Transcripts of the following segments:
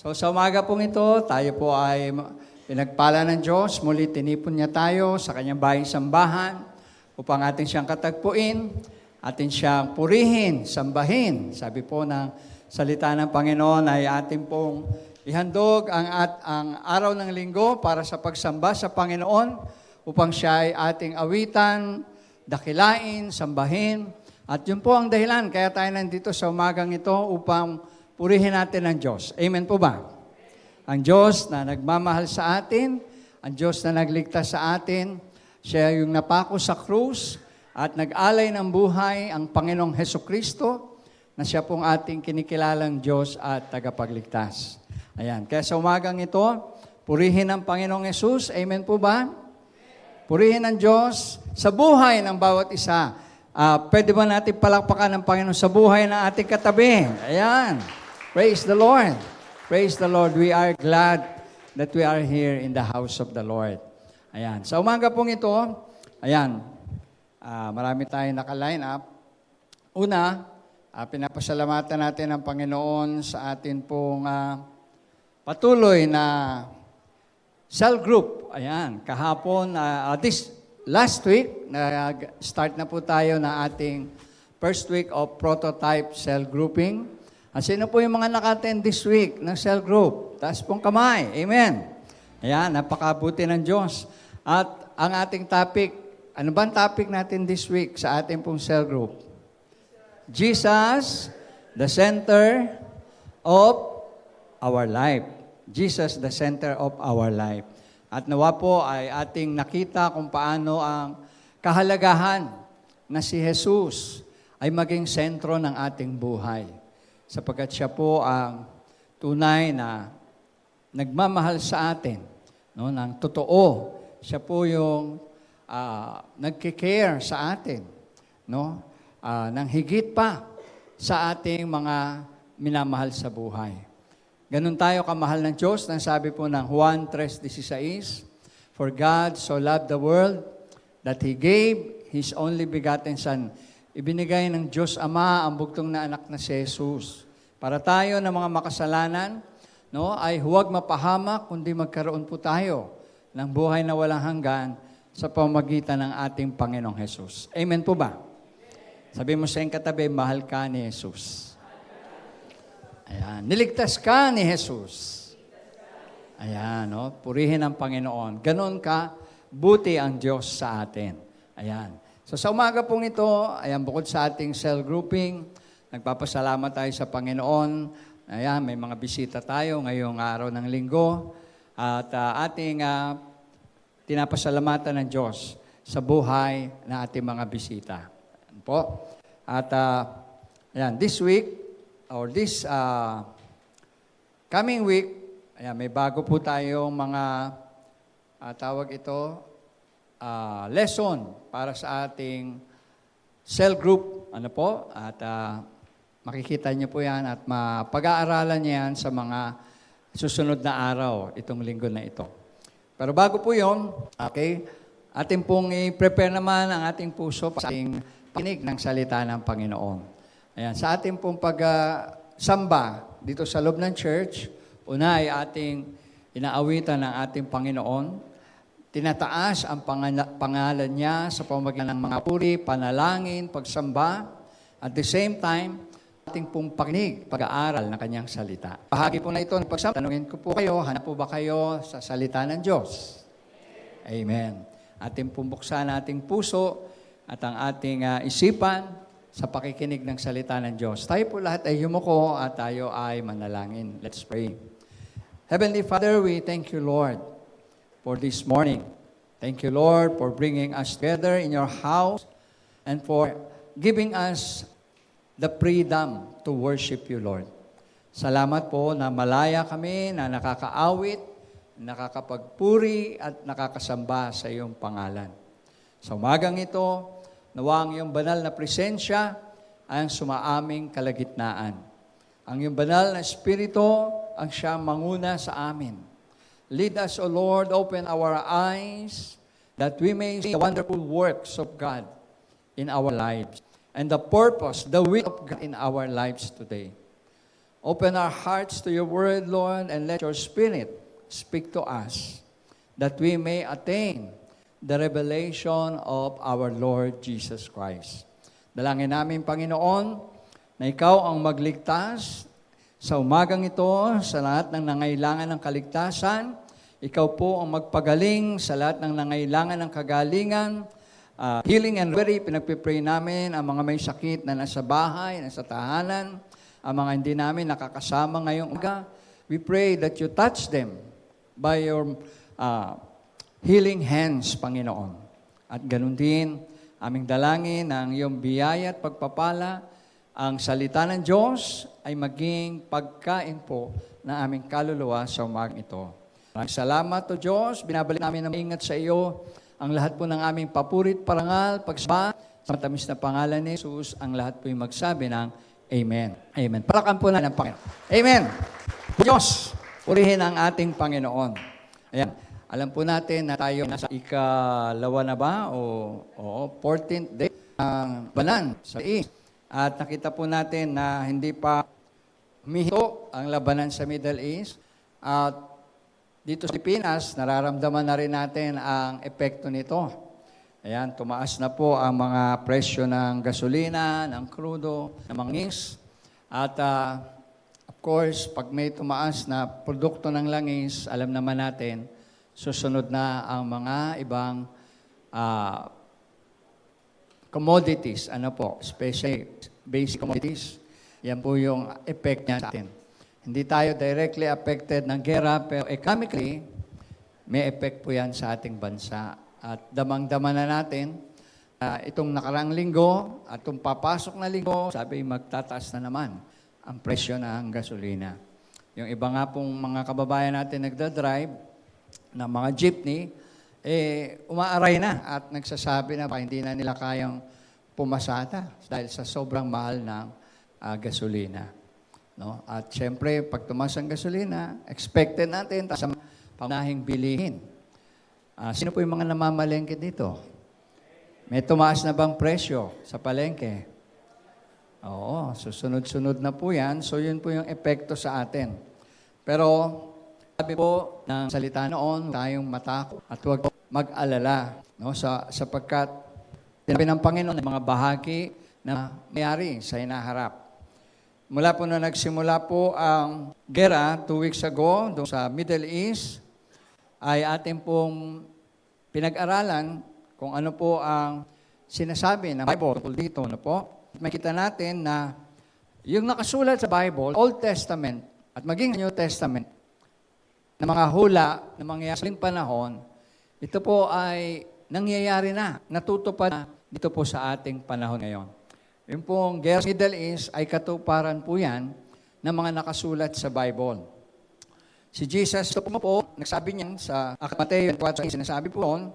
So sa umaga pong ito, tayo po ay pinagpala ng Diyos. Muli tinipon niya tayo sa kanyang bahing sambahan upang atin siyang katagpuin, atin siyang purihin, sambahin. Sabi po ng salita ng Panginoon ay atin pong ihandog ang araw ng linggo para sa pagsamba sa Panginoon upang siya ay ating awitan, dakilain, sambahin. At yun po ang dahilan, kaya tayo nandito sa umagang ito upang purihin natin ang Diyos. Amen po ba? Ang Diyos na nagmamahal sa atin, ang Diyos na nagligtas sa atin, siya yung napako sa krus at nag-alay ng buhay ang Panginoong Hesukristo na siya pong ating kinikilalang Diyos at tagapagligtas. Ayan. Kaya sa umagang ito, purihin ang Panginoong Hesus. Amen po ba? Purihin ang Diyos sa buhay ng bawat isa. Pwede ba natin palakpakan ng Panginoon sa buhay ng ating katabi? Ayan. Praise the Lord. Praise the Lord. We are glad that we are here in the house of the Lord. Ayan. Sa umaga pong ito, ayan, marami tayong naka-line up. Una, pinapasalamatan natin ang Panginoon sa atin pong patuloy na cell group. Ayan, kahapon, last week, start na po tayo na ating first week of prototype cell grouping. Sino po yung mga naka-attend this week ng cell group? Taas pong kamay. Amen. Ayan, napakabuti ng Diyos. At ang ating topic, ano ba ang topic natin this week sa ating pong cell group? Jesus, the center of our life. Jesus, the center of our life. At nawa po ay ating nakita kung paano ang kahalagahan na si Jesus ay maging sentro ng ating buhay. Sapagkat siya po ang tunay na nagmamahal sa atin, no, ng totoo. Siya po yung nagkikare sa atin, no, ng higit pa sa ating mga minamahal sa buhay. Ganun tayo kamahal ng Diyos, nang sabi po ng Juan 3:16, For God so loved the world that He gave His only begotten Son. Ibinigay ng Diyos Ama ang bugtong na anak na si Jesus. Para tayo na mga makasalanan, no, ay huwag mapahamak, kundi magkaroon po tayo ng buhay na walang hanggan sa pamamagitan ng ating Panginoong Jesus. Amen po ba? Sabi mo sa iyong katabi, mahal ka ni Jesus. Ayan, niligtas ka ni Jesus. Ayan, no, purihin ang Panginoon. Ganon ka, buti ang Diyos sa atin. Ayan. So sa umaga pong ito, ayan, bukod sa ating cell grouping, nagpapasalamat tayo sa Panginoon. Ayan, may mga bisita tayo ngayong araw ng linggo. At ating tinapasalamatan ng Diyos sa buhay na ating mga bisita. Ayan po. At ayan, this week, or this coming week, ayan, may bago po tayong mga tawag ito, lesson para sa ating cell group. Ano po? At makikita niyo po yan at mapag-aaralan niyo yan sa mga susunod na araw, itong linggo na ito. Pero bago po yun, okay, ating pong i-prepare naman ang ating puso para sa ating pakinig ng salita ng Panginoon. Ayan, sa ating pong pagsamba dito sa loob ng church, una ay ating inaawitan ng ating Panginoon. Tinataas ang pangalan niya sa pamamagitan ng mga puri, panalangin, pagsamba. At the same time, ating pong pakinig, pag-aaral ng kanyang salita. Bahagi po na ito ng pagsamba. Tanungin ko po kayo, hanap po ba kayo sa salita ng Diyos? Amen. Ating pong buksan ating puso at ang ating isipan sa pakikinig ng salita ng Diyos. Tayo po lahat ay yumuko at tayo ay manalangin. Let's pray. Heavenly Father, we thank you, Lord, for this morning. Thank you, Lord, for bringing us together in your house and for giving us the freedom to worship you, Lord. Salamat po na malaya kami na nakakaawit, nakakapagpuri at nakakasamba sa iyong pangalan. Sa umagang ito, nawa ang iyong banal na presensya ay ang sumaaming kalagitnaan. Ang iyong banal na Espiritu ang siyang manguna sa amin. Lead us, O Lord, open our eyes that we may see the wonderful works of God in our lives and the purpose, the will of God in our lives today. Open our hearts to your word, Lord, and let your Spirit speak to us that we may attain the revelation of our Lord Jesus Christ. Dalangin namin, Panginoon, na ikaw ang magligtas sa umagang ito sa lahat ng nangailangan ng kaligtasan. Ikaw po ang magpagaling sa lahat ng nangailangan ng kagalingan. Healing and recovery, pinagpipray namin ang mga may sakit na nasa bahay, nasa tahanan, ang mga hindi namin nakakasama ngayong umaga. We pray that you touch them by your healing hands, Panginoon. At ganun din, aming dalangin ang iyong biyaya at pagpapala, ang salita ng Diyos ay maging pagkain po na aming kaluluwa sa umagang ito. Maraming salamat, O Diyos. Binabalik namin na maingat sa iyo ang lahat po ng aming papurit, parangal, pagsamba, sa matamis na pangalan ni Jesus, ang lahat po yung magsabi ng Amen. Amen. Palakan po na ng Panginoon. Amen. Diyos, purihin ang ating Panginoon. Ayan. Alam po natin na tayo nasa ikalawa na ba o 14th day ng labanan sa East. At nakita po natin na hindi pa humihinto ang labanan sa Middle East. At dito sa Pilipinas, nararamdaman na rin natin ang epekto nito. Ayan, tumaas na po ang mga presyo ng gasolina, ng krudo, ng mga langis. At of course, pag may tumaas na produkto ng langis, alam naman natin, susunod na ang mga ibang commodities, especially basic commodities. Yan po yung effect niya sa atin. Hindi tayo directly affected ng gera, pero economically, may effect po yan sa ating bansa. At damang-dama na natin, itong nakarang linggo at itong papasok na linggo, sabi magtataas na naman ang presyo ng gasolina. Yung iba nga pong mga kababayan natin nagdadrive ng mga jeepney, umaaray na at nagsasabi na hindi na nila kayang pumasada dahil sa sobrang mahal ng gasolina. No? At syempre, pag tumaas ang gasolina, expected natin sa pangunahing bilihin. Sino po yung mga namamalengke dito? May tumaas na bang presyo sa palengke? Oo, susunod-sunod na po yan. So, yun po yung epekto sa atin. Pero, sabi po ng salita noon, tayong matakot at huwag mag-alala. No? Sapagkat, sinabi ng Panginoon ng mga bahagi na mayari sa hinaharap. Mula po na nagsimula po ang gera 2 weeks ago doon sa Middle East, ay atin pong pinag-aralan kung ano po ang sinasabi ng Bible tungkol dito. Makita natin na yung nakasulat sa Bible, Old Testament at maging New Testament, na mga hula na mangyayari sa panahon, ito po ay nangyayari na, natutupad na dito po sa ating panahon ngayon. Yung pong gera sa Middle East ay katuparan po yan ng mga nakasulat sa Bible. Si Jesus po, nagsabi niya sa Mateo 4, sinasabi po noon,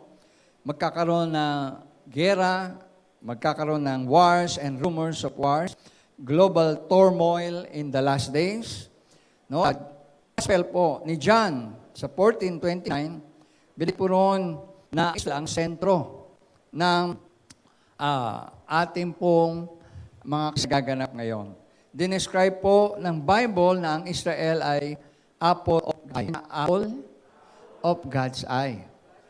magkakaroon ng gera, magkakaroon ng wars and rumors of wars, global turmoil in the last days. No? At gospel po ni John sa 14:29, bilit po roon na isla ang sentro ng ating pong mga kasagaganap ngayon. Dinescribe po ng Bible na ang Israel ay apple of God's eye.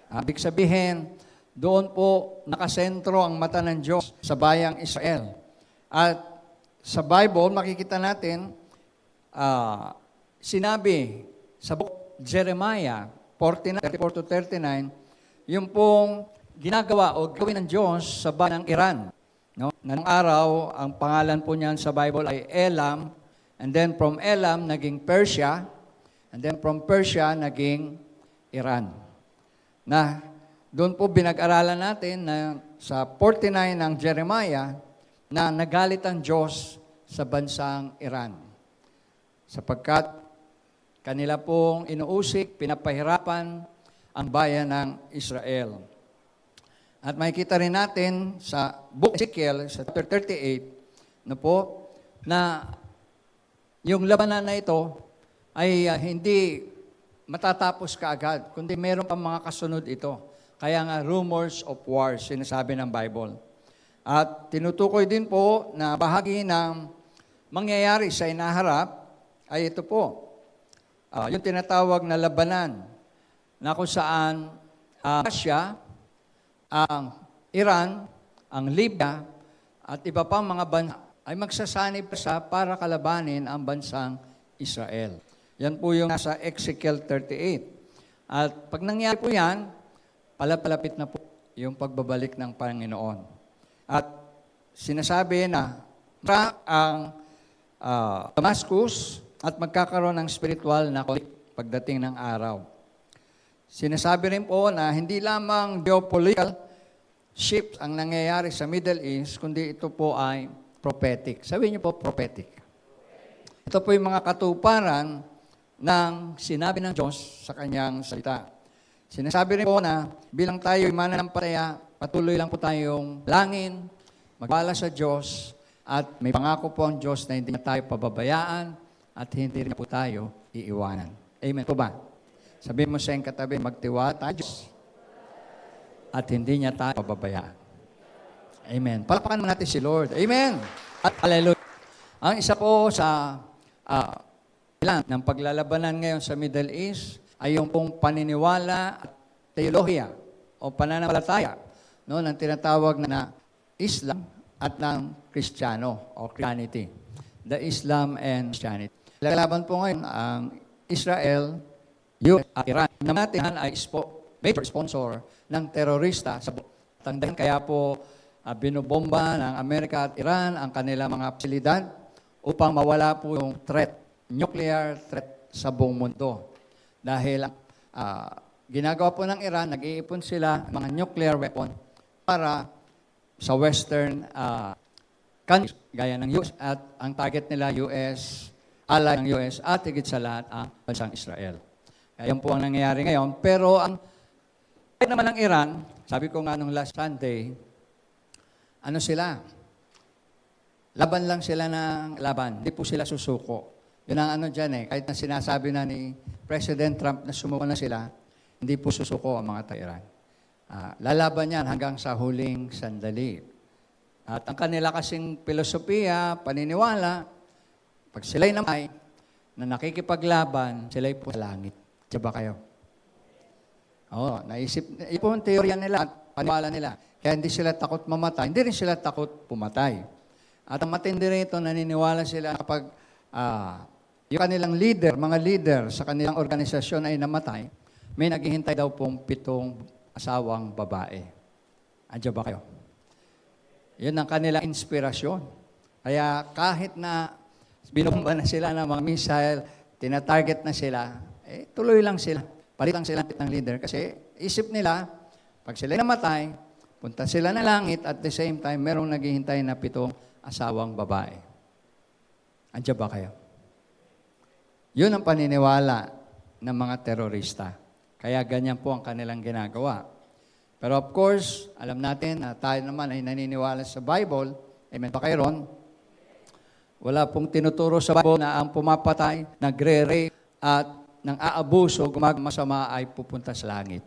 Ibig sabihin, doon po nakasentro ang mata ng Diyos sa bayang Israel. At sa Bible, makikita natin, sinabi sa book Jeremiah 49:34-39, yung pong ginagawa o gawin ng Diyos sa bayan ng Iran. No? Nang araw, ang pangalan po niyan sa Bible ay Elam, and then from Elam, naging Persia, and then from Persia, naging Iran. Na doon po binag-aralan natin na sa 49 ng Jeremiah na nagalit ang Diyos sa bansang Iran. Sapagkat kanila pong inuusik, pinapahirapan ang bayan ng Israel. At makikita rin natin sa book Ezekiel, sa chapter 38, na yung labanan na ito ay hindi matatapos kaagad, kundi meron pang mga kasunod ito. Kaya nga, rumors of wars, sinasabi ng Bible. At tinutukoy din po na bahagi ng mangyayari sa inaharap ay ito po, yung tinatawag na labanan na kung saan Russia, ang Iran, ang Libya, at iba pang mga bansa ay magsasanib sa para kalabanin ang bansang Israel. Yan po yung nasa Ezekiel 38. At pag nangyari po yan, palapit na po yung pagbabalik ng Panginoon. At sinasabi na ang Damascus at magkakaroon ng spiritual na conflict pagdating ng araw. Sinasabi rin po na hindi lamang geopolitical shift ang nangyayari sa Middle East, kundi ito po ay prophetic. Sabihin niyo po, prophetic. Ito po yung mga katuparan ng sinabi ng Diyos sa kanyang salita. Sinasabi rin po na bilang tayo mananampalataya, patuloy lang po tayong langin, magwala sa Diyos, at may pangako po ang Diyos na hindi na tayo pababayaan at hindi rin po tayo iiwanan. Amen po ba? Sabihin mo sa iyong katabi, magtiwala tayo Diyos at hindi niya tayo pababayaan. Amen. Palakpakan mo natin si Lord. Amen. At hallelujah. Ang isa po sa ilan ng paglalabanan ngayon sa Middle East ay yung pong paniniwala at teolohiya o pananampalataya ng tinatawag na Islam at ng Kristiyano o Christianity. The Islam and Christianity. Lalaban po ngayon ang Israel, US at Iran. Naman natin ay major sponsor ng terorista sa tandaan. Kaya po binobomba ng Amerika at Iran ang kanilang mga pasilidad upang mawala po yung nuclear threat sa buong mundo. Dahil ginagawa po ng Iran, nag-iipon sila mga nuclear weapon para sa Western countries, gaya ng US, at ang target nila US, ally ng US, at higit sa lahat ang bansang Israel. Kaya yan po ang nangyayari ngayon. Pero ang naman ng Iran, sabi ko nga nung last Sunday, ano sila? Laban lang sila ng laban. Hindi po sila susuko. Yun ang ano dyan eh. Kahit na sinasabi na ni President Trump na sumuko na sila, hindi po susuko ang mga taga-Iran. Lalaban yan hanggang sa huling sandali. At ang kanila kasing filosofiya, paniniwala, pag sila'y namay, na nakikipaglaban, sila'y po sa langit. Diyan ba kayo? Naisip po ang teorya nila at paniwala nila. Kaya hindi sila takot mamatay, hindi rin sila takot pumatay. At ang matindi rito, naniniwala sila kapag yung kanilang leader, mga leader sa kanilang organisasyon ay namatay, may naghihintay daw pong 7 asawang babae. Andiyan ba kayo? Yun ang kanilang inspirasyon. Kaya kahit na binumba na sila ng mga missile, tinatarget na sila, tuloy lang sila. Palit lang sila ng leader kasi isip nila, pag sila namatay, punta sila na langit at the same time, merong naghihintay na 7 asawang babae. Andiyan ba kayo? Yun ang paniniwala ng mga terorista. Kaya ganyan po ang kanilang ginagawa. Pero of course, alam natin na tayo naman ay naniniwala sa Bible. Amen ba kayo ron? Wala pong tinuturo sa Bible na ang pumapatay, nagre-rape at nang aabuso, gumagawa ay pupunta sa langit.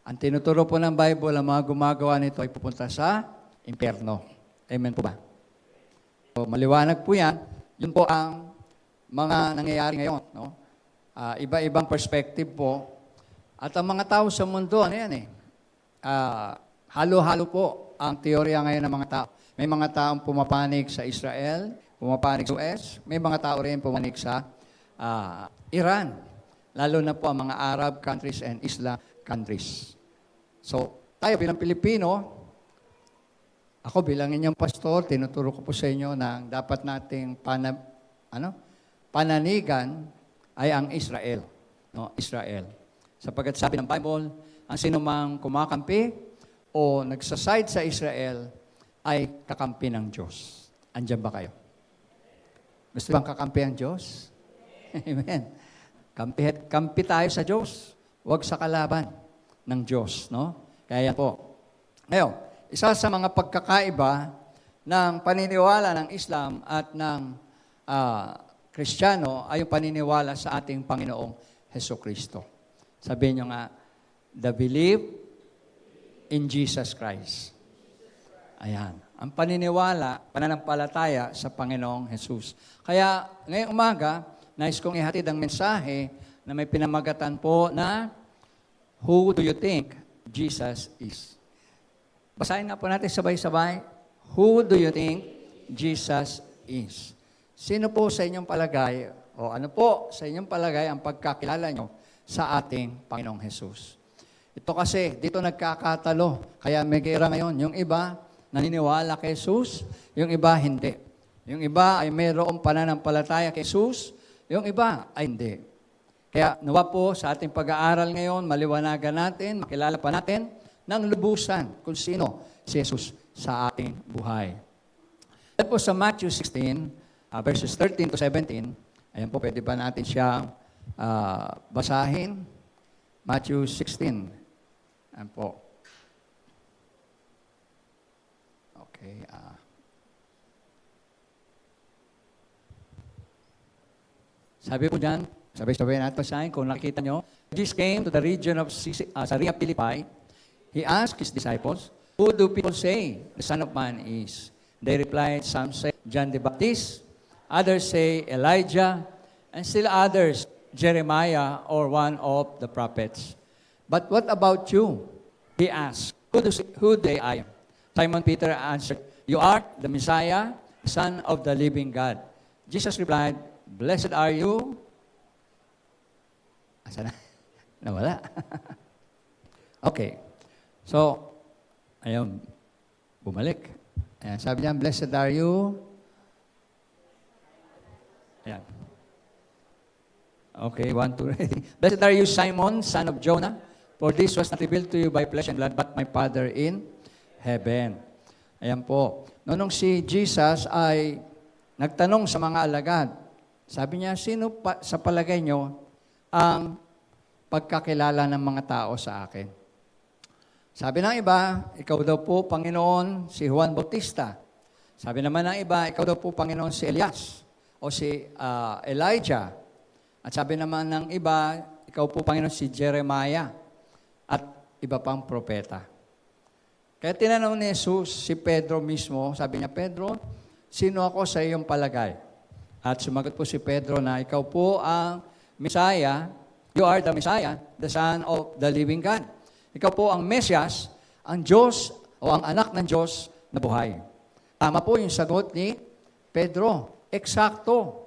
Ang tinuturo po ng Bible, ang mga gumagawa nito ay pupunta sa impyerno. Amen po ba? So, maliwanag po yan. Yun po ang mga nangyayari ngayon. No? Iba-ibang perspective po. At ang mga tao sa mundo, ano yan eh? Halo-halo po ang teorya ngayon ng mga tao. May mga taong pumapanig sa Israel, pumapanig sa US, may mga tao rin pumapanig sa Iran. Lalo na po ang mga Arab countries and Islam countries. So, tayo bilang Pilipino, ako bilang inyong pastor, tinuturo ko po sa inyo na dapat nating pananigan ay ang Israel. No? Israel. Sapagkat sabi ng Bible, ang sinumang kumakampi o nagsaside sa Israel ay kakampi ng Diyos. Andiyan ba kayo? Gusto bang kakampi ang Diyos? Amen. Kampi tayo sa Diyos. Huwag sa kalaban ng Diyos. No? Kaya po. Ngayon, isa sa mga pagkakaiba ng paniniwala ng Islam at ng Kristiyano ay yung paniniwala sa ating Panginoong Hesukristo. Sabihin nyo nga, the belief in Jesus Christ. Ayan. Ang paniniwala, pananampalataya sa Panginoong Jesus. Kaya ngayong umaga, nais kong ihatid ang mensahe na may pinamagatan po na Who do you think Jesus is? Basahin nga po natin sabay-sabay. Who do you think Jesus is? Sino po sa inyong palagay, o ano po sa inyong palagay ang pagkakilala nyo sa ating Panginoong Hesus? Ito kasi, dito nagkakatalo. Kaya may gera ngayon. Yung iba, naniniwala kay Jesus. Yung iba, hindi. Yung iba ay mayroong pananampalataya kay Jesus. Yung iba ay hindi. Kaya nawa po sa ating pag-aaral ngayon, maliwanagan natin, makilala pa natin ng lubusan kung sino si Jesus sa ating buhay. At po sa Matthew 16, verses 13 to 17, ayan po, pwede ba natin siyang basahin? Matthew 16. Ayan po. Okay. Sabi po dyan, sabay-sabay natin basahin kung nakikita nyo. Jesus came to the region of Caesarea Philippi. He asked his disciples, "Who do people say the Son of Man is?" They replied, "Some say John the Baptist, others say Elijah, and still others Jeremiah or one of the prophets." "But what about you?" He asked, Who they I am?" Simon Peter answered, "You are the Messiah, Son of the living God." Jesus replied, "Blessed are you." Asa na? Nawala. Okay. So, ayun, bumalik. Ayan, sabi niya, "Blessed are you." Ayan. Okay, 1, 2, ready. "Blessed are you, Simon, son of Jonah, for this was not revealed to you by flesh and blood, but my Father in heaven." Ayan po. Nung si Jesus ay nagtanong sa mga alagad, sabi niya, "Sino sa palagay nyo ang pagkakilala ng mga tao sa akin?" Sabi ng iba, "Ikaw daw po, Panginoon, si Juan Bautista." Sabi naman ng iba, "Ikaw daw po, Panginoon, si Elias o si Elijah." At sabi naman ng iba, "Ikaw po, Panginoon, si Jeremiah." At iba pang propeta. Kaya tinanong ni Jesus si Pedro mismo, sabi niya, "Pedro, sino ako sa iyong palagay?" At sumagot po si Pedro na, "Ikaw po ang Messiah, you are the Messiah, the Son of the living God." Ikaw po ang Mesyas, ang Diyos o ang anak ng Diyos na buhay. Tama po yung sagot ni Pedro. Eksakto.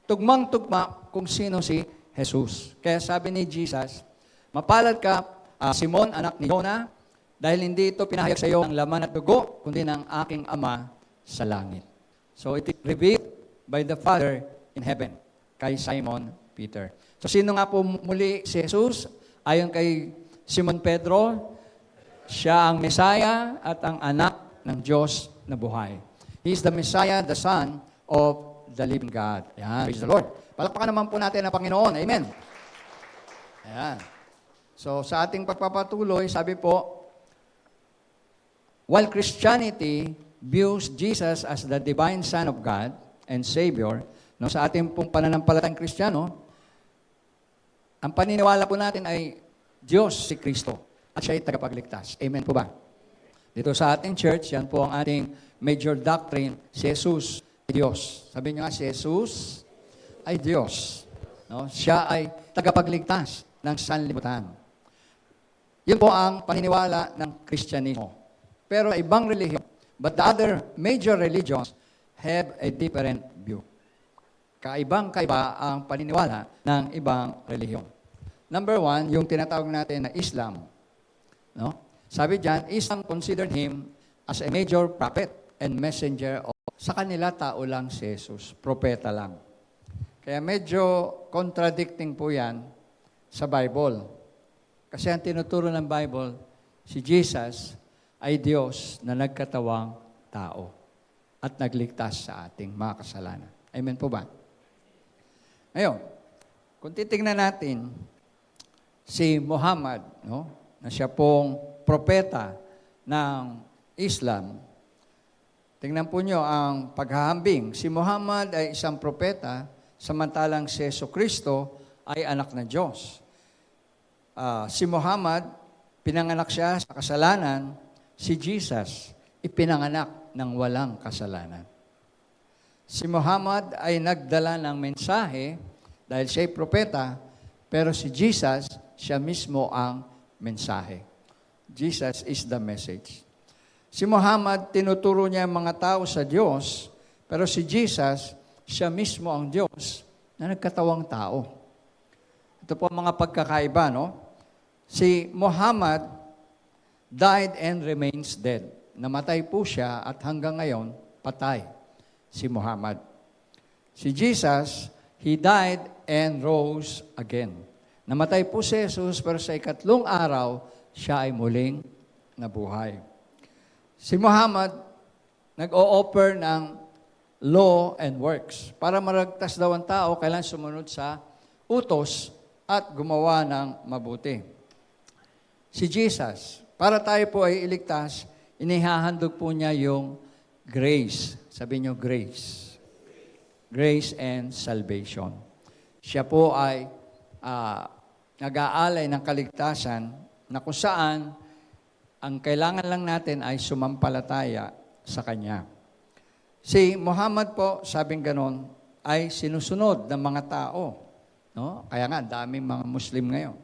Tugmang-tugma kung sino si Jesus. Kaya sabi ni Jesus, "Mapalad ka, Simon, anak ni Jonah, dahil hindi ito pinahayag sa iyo ng laman at dugo, kundi ng aking Ama sa langit." So it is revealed by the Father in heaven, kay Simon Peter. So sino nga po muli si Jesus? Ayon kay Simon Pedro, siya ang Messiah at ang anak ng Diyos na buhay. He is the Messiah, the Son of the living God. Ayan, praise the Lord. Palakpakan naman po natin ang Panginoon. Amen. Ayan. So sa ating pagpapatuloy, sabi po, while Christianity views Jesus as the divine Son of God and Savior, no, sa ating pong pananampalatayang Kristiyano, ang paniniwala po natin ay Diyos si Kristo at siya ay tagapagligtas. Amen po ba? Dito sa ating church, yan po ang ating major doctrine, si Jesus ay Diyos. Sabi niyo nga, si Jesus ay Diyos. No? Siya ay tagapagligtas ng sanlibutan. Yun po ang paniniwala ng Kristyanismo. Pero ibang relihiyon, but the other major religions have a different view. Kaibang-kaiba ang paniniwala ng ibang relihiyon. Number 1, yung tinatawag natin na Islam. No? Sabi diyan, Islam considered him as a major prophet and messenger of, sa kanila tao lang si Jesus, propeta lang. Kaya medyo contradicting po yan sa Bible. Kasi ang tinuturo ng Bible, si Jesus ay Diyos na nagkatawang tao at nagligtas sa ating mga kasalanan. Amen po ba? Ngayon, kung titingnan natin, si Muhammad, no, na siya pong propeta ng Islam, tingnan po nyo ang paghahambing. Si Muhammad ay isang propeta, samantalang si Jesucristo ay anak ng Diyos. Si Muhammad, pinanganak siya sa kasalanan. Si Jesus, ipinanganak ng walang kasalanan. Si Muhammad ay nagdala ng mensahe dahil siya'y propeta, pero si Jesus, siya mismo ang mensahe. Jesus is the message. Si Muhammad, tinuturo niya ang mga tao sa Diyos, pero si Jesus, siya mismo ang Diyos na nagkatawang tao. Ito po ang mga pagkakaiba, no? Si Muhammad died and remains dead. Namatay po siya at hanggang ngayon, patay si Muhammad. Si Jesus, He died and rose again. Namatay po si Jesus, pero sa ikatlong araw, siya ay muling nabuhay. Si Muhammad, nag-o-offer ng law and works. Para maragtas daw ang tao, kailangan sumunod sa utos at gumawa ng mabuti. Si Jesus, para tayo po ay iligtas, inihahandog po niya yung grace. Sabi niyo, grace. Grace and salvation. Siya po ay nag-aalay ng kaligtasan na kung saan ang kailangan lang natin ay sumampalataya sa Kanya. Si Muhammad po, sabing ganon, ay sinusunod ng mga tao. No? Kaya nga, daming mga Muslim ngayon.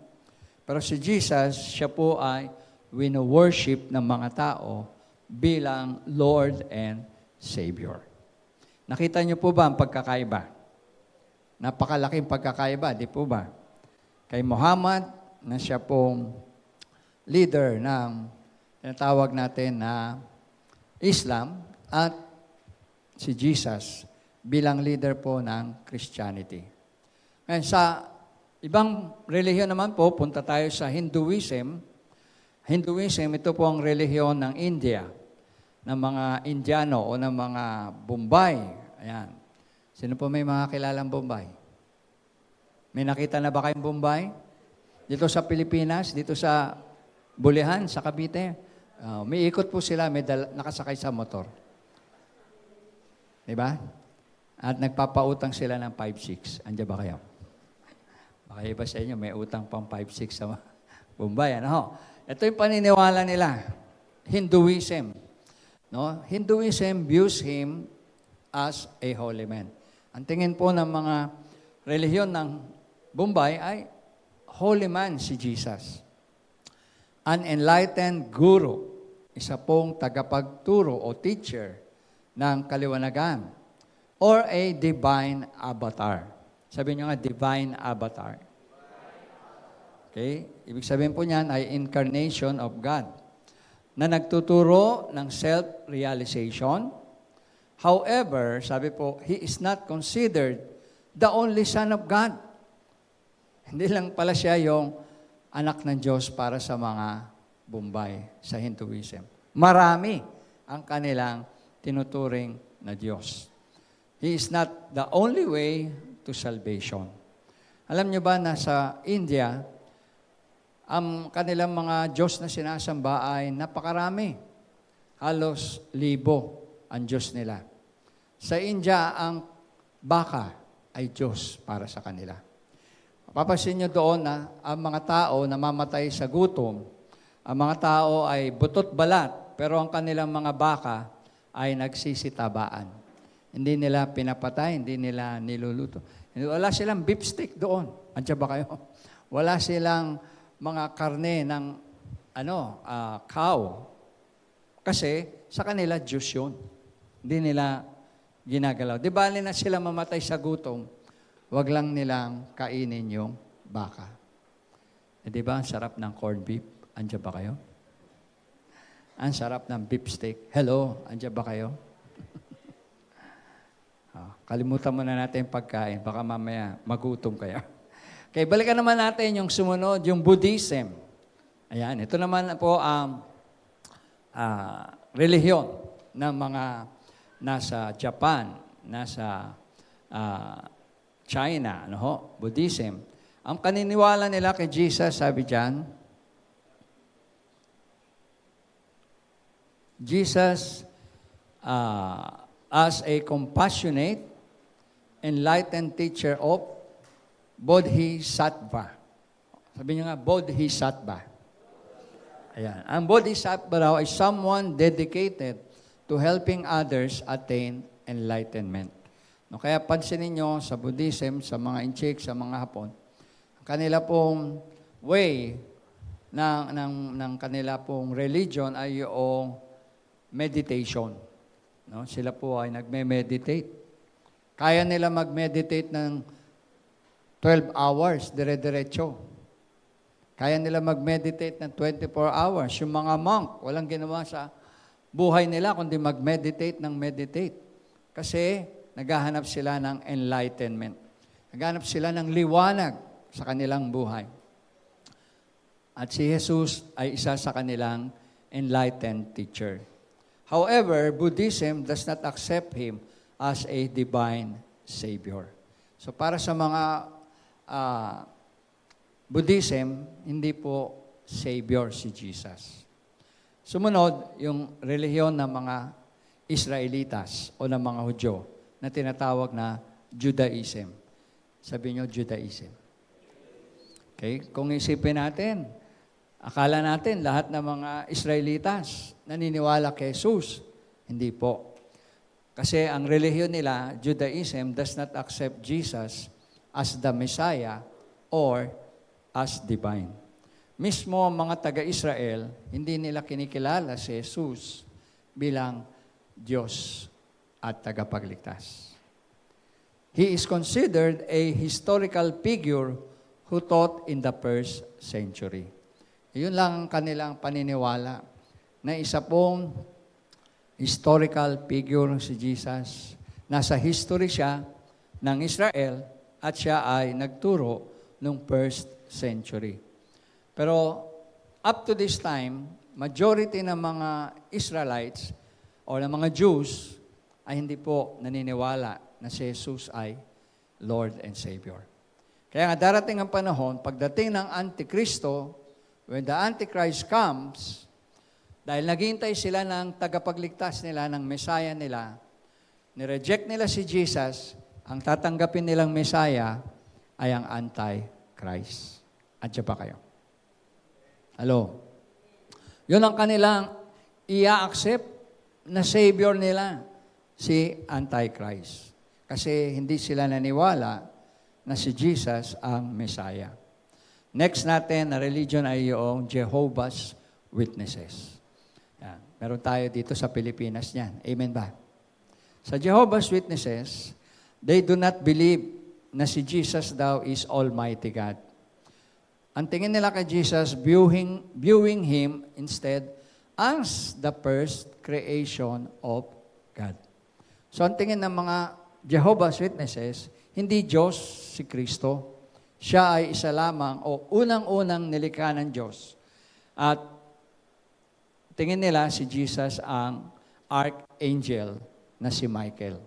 Pero si Jesus, siya po ay wino-worship ng mga tao bilang Lord and Savior. Nakita niyo po ba ang pagkakaiba? Napakalaking pagkakaiba, di po ba? Kay Muhammad, na siya pong leader ng tinatawag natin na Islam, at si Jesus bilang leader po ng Christianity. Ngayon, sa ibang relihiyon naman po, punta tayo sa Hinduism. Hinduism, ito po ang relihiyon ng India, ng mga Indiano o ng mga Bombay. Ayan. Sino po may mga kilalang Bombay? May nakita na ba kayong Bombay? Dito sa Pilipinas, dito sa Bulihan, sa Cavite. May ikot po sila, may nakasakay sa motor. Diba? At nagpapautang sila ng 5-6. Andiyan ba kayo? Baka iba sa inyo, may utang pang 5-6 sa Bombay. Ano? Ito yung paniniwala nila. Hinduism. No? Hinduism views him as a holy man. Ang tingin po ng mga relihiyon ng Bombay ay holy man si Jesus. An enlightened guru, isa pong tagapagturo o teacher ng kaliwanagan, or a divine avatar. Sabi niyo nga, divine avatar. Okay? Ibig sabihin po niyan ay incarnation of God na nagtuturo ng self-realization. However, sabi po, He is not considered the only Son of God. Hindi lang pala siya yung anak ng Diyos para sa mga Bombay sa Hinduism. Marami ang kanilang tinuturing na Diyos. He is not the only way to salvation. Alam niyo ba na sa India, ang kanilang mga Diyos na sinasamba ay napakarami. Halos 1,000 ang Diyos nila. Sa India, ang baka ay Diyos para sa kanila. Papasin niyo doon na ang mga tao namamatay sa gutom, ang mga tao ay butot balat, pero ang kanilang mga baka ay nagsisitabaan. Hindi nila pinapatay, hindi nila niluluto. Wala silang beef stick doon. Andiyan ba kayo? Wala silang mga karne ng cow. Kasi sa kanila, Diyos yun. Hindi nila ginagalaw. Di ba na sila mamatay sa gutom? Wag lang nilang kainin yung baka. Di ba, ang sarap ng corned beef? Andiyan ba kayo? Ang sarap ng beef steak. Hello, andiyan ba kayo? Kalimutan muna natin yung pagkain. Baka mamaya magutom kayo. Okay, balikan naman natin yung sumunod, yung Buddhism. Ayan, ito naman po ang relihiyon ng mga nasa Japan, nasa China, Buddhism. Ang kaniniwala nila kay Jesus, sabi diyan, Jesus as a compassionate, enlightened teacher of Bodhisattva. Sabi niyo nga, Bodhisattva. Ayan. Ang Bodhisattva raw ay someone dedicated to helping others attain enlightenment. No, kaya pansinin nyo sa Buddhism, sa mga Inchik, sa mga Hapon, ang kanila pong way ng kanila pong religion ay yung meditation. No? Sila po ay nagme-meditate. Kaya nila mag-meditate ng 12 hours, dire-diretso. Kaya nila mag-meditate ng 24 hours. Yung mga monk, walang ginawa sa buhay nila kundi mag-meditate ng meditate. Kasi naghahanap sila ng enlightenment. Naghahanap sila ng liwanag sa kanilang buhay. At si Jesus ay isa sa kanilang enlightened teacher. However, Buddhism does not accept Him as a divine Savior. So para sa mga Buddhism, hindi po Savior si Jesus. Sumunod, yung relihiyon ng mga Israelitas o ng mga Hudyo na tinatawag na Judaism. Sabi nyo, Judaism. Okay? Kung isipin natin, akala natin lahat ng mga Israelitas naniniwala kay Jesus. Hindi po. Kasi ang relihiyon nila, Judaism, does not accept Jesus as the Messiah or as divine. Mismo mga taga-Israel, hindi nila kinikilala si Jesus bilang Diyos at tagapagligtas. He is considered a historical figure who taught in the first century. Yun lang ang kanilang paniniwala na isa pong historical figure si Jesus. Nasa history siya ng Israel at siya ay nagturo noong first century. Pero up to this time, majority ng mga Israelites o ng mga Jews ay hindi po naniniwala na si Jesus ay Lord and Savior. Kaya nga darating ang panahon, pagdating ng Antikristo, when the Antichrist comes, dahil naghihintay sila ng tagapagligtas nila, ng Messiah nila, nireject nila si Jesus, ang tatanggapin nilang Messiah ay ang Antichrist. Andiyan pa kayo? Hello? Yun ang kanilang i-accept na Savior nila, si Antichrist. Kasi hindi sila naniwala na si Jesus ang Messiah. Next natin na religion ay yung Jehovah's Witnesses. Yan. Meron tayo dito sa Pilipinas niyan. Amen ba? Sa Jehovah's Witnesses, they do not believe na si Jesus daw is Almighty God. Ang tingin nila kay Jesus, viewing Him instead as the first creation of God. So ang tingin ng mga Jehovah's Witnesses, hindi Diyos si Kristo. Siya ay isa lamang o unang-unang nilikha ng Diyos. At tingin nila si Jesus ang archangel na si Michael.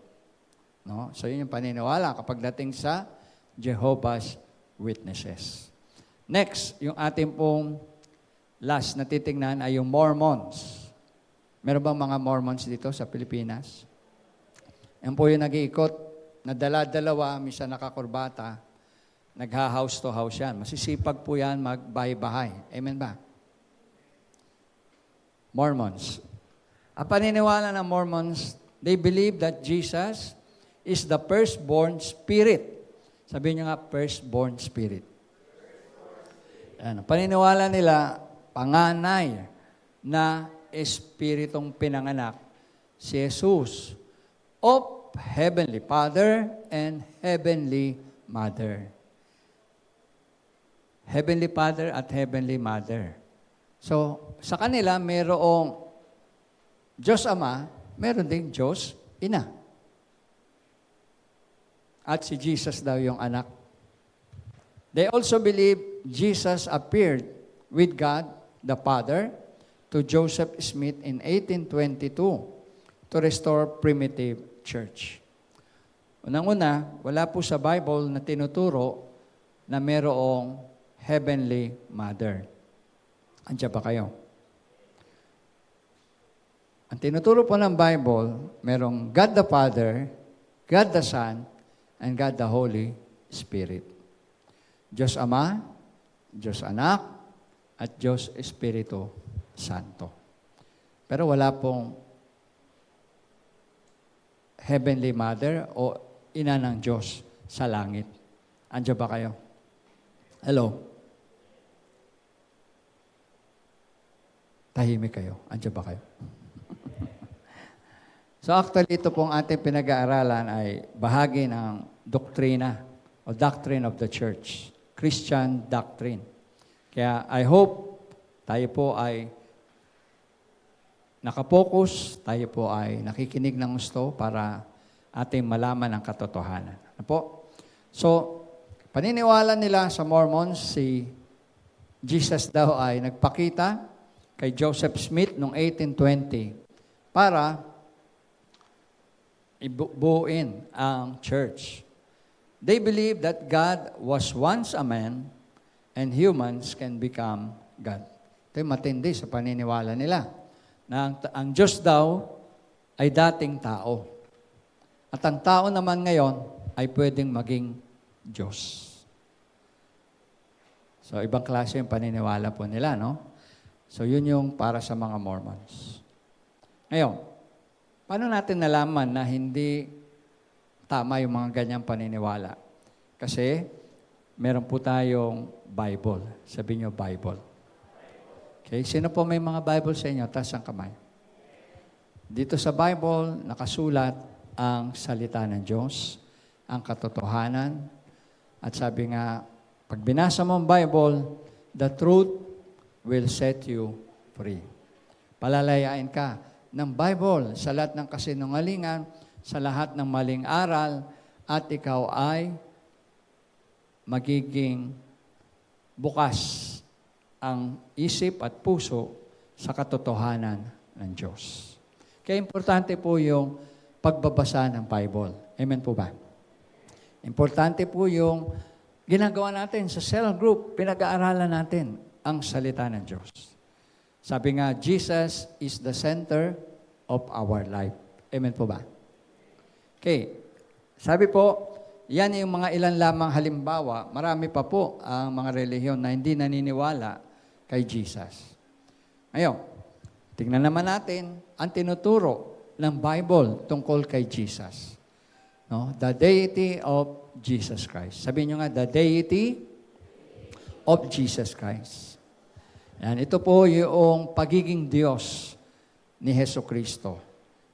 No? So yun yung paniniwala kapag dating sa Jehovah's Witnesses. Next, yung ating pong last na titingnan ay yung Mormons. Meron bang mga Mormons dito sa Pilipinas? Yan po yung nag-iikot na dala-dalawa, misa nakakurbata, nagha-house to house yan. Masisipag po yan magbahay-bahay. Amen ba? Mormons. Ang paniniwala ng Mormons, they believe that Jesus is the firstborn spirit. Sabihin nyo nga, firstborn spirit. Ano, paniniwala nila, panganay na espiritong pinanganak si Jesus of Heavenly Father and Heavenly Mother. Heavenly Father at Heavenly Mother. So, sa kanila, mayroong Diyos Ama, meron ding Diyos Ina. At si Jesus daw yung anak. They also believe Jesus appeared with God, the Father, to Joseph Smith in 1822 to restore primitive church. Unang-una, wala po sa Bible na tinuturo na mayroong Heavenly Mother. Andiyan ba kayo? Ang tinuturo po ng Bible, mayroong God the Father, God the Son, and God the Holy Spirit. Diyos Ama, Diyos Anak, at Diyos Espiritu Santo. Pero wala pong Heavenly Mother o ina ng Diyos sa langit. Andiyan ba kayo? Hello? Tahimik kayo. Andiyan ba kayo? So actually, ito pong ating pinag-aaralan ay bahagi ng doktrina o doctrine of the church. Christian doctrine. Kaya I hope tayo po ay nakapokus, tayo po ay nakikinig ng gusto para ating malaman ang katotohanan. Ano po? So, paniniwala nila sa Mormons, si Jesus daw ay nagpakita kay Joseph Smith noong 1820 para ibuuin ang church. They believe that God was once a man and humans can become God. Ito yung matindi sa paniniwala nila. Na ang Diyos daw ay dating tao. At ang tao naman ngayon ay pwedeng maging Diyos. So, ibang klase yung paniniwala po nila, no? So, yun yung para sa mga Mormons. Ngayon, paano natin nalaman na hindi tama yung mga ganyang paniniwala? Kasi, meron po tayong Bible. Sabi niyo, Bible. Okay? Sino po may mga Bible sa inyo? Taas ang kamay. Dito sa Bible, nakasulat ang salita ng Diyos, ang katotohanan. At sabi nga, pag binasa mo ang Bible, the truth will set you free. Palalayain ka ng Bible sa lahat ng kasinungalingan, sa lahat ng maling aral, at ikaw ay magiging bukas ang isip at puso sa katotohanan ng Diyos. Kaya importante po yung pagbabasa ng Bible. Amen po ba? Importante po yung ginagawa natin sa cell group, pinag-aaralan natin ang salita ng Diyos. Sabi nga, Jesus is the center of our life. Amen po ba? Okay. Sabi po, yan yung mga ilan lamang halimbawa. Marami pa po ang mga relihiyon na hindi naniniwala kay Jesus. Ngayon, tingnan naman natin ang tinuturo ng Bible tungkol kay Jesus. No? The deity of Jesus Christ. Sabihin nyo nga, the deity of Jesus Christ. Yan, ito po yung pagiging Diyos ni Hesus Kristo.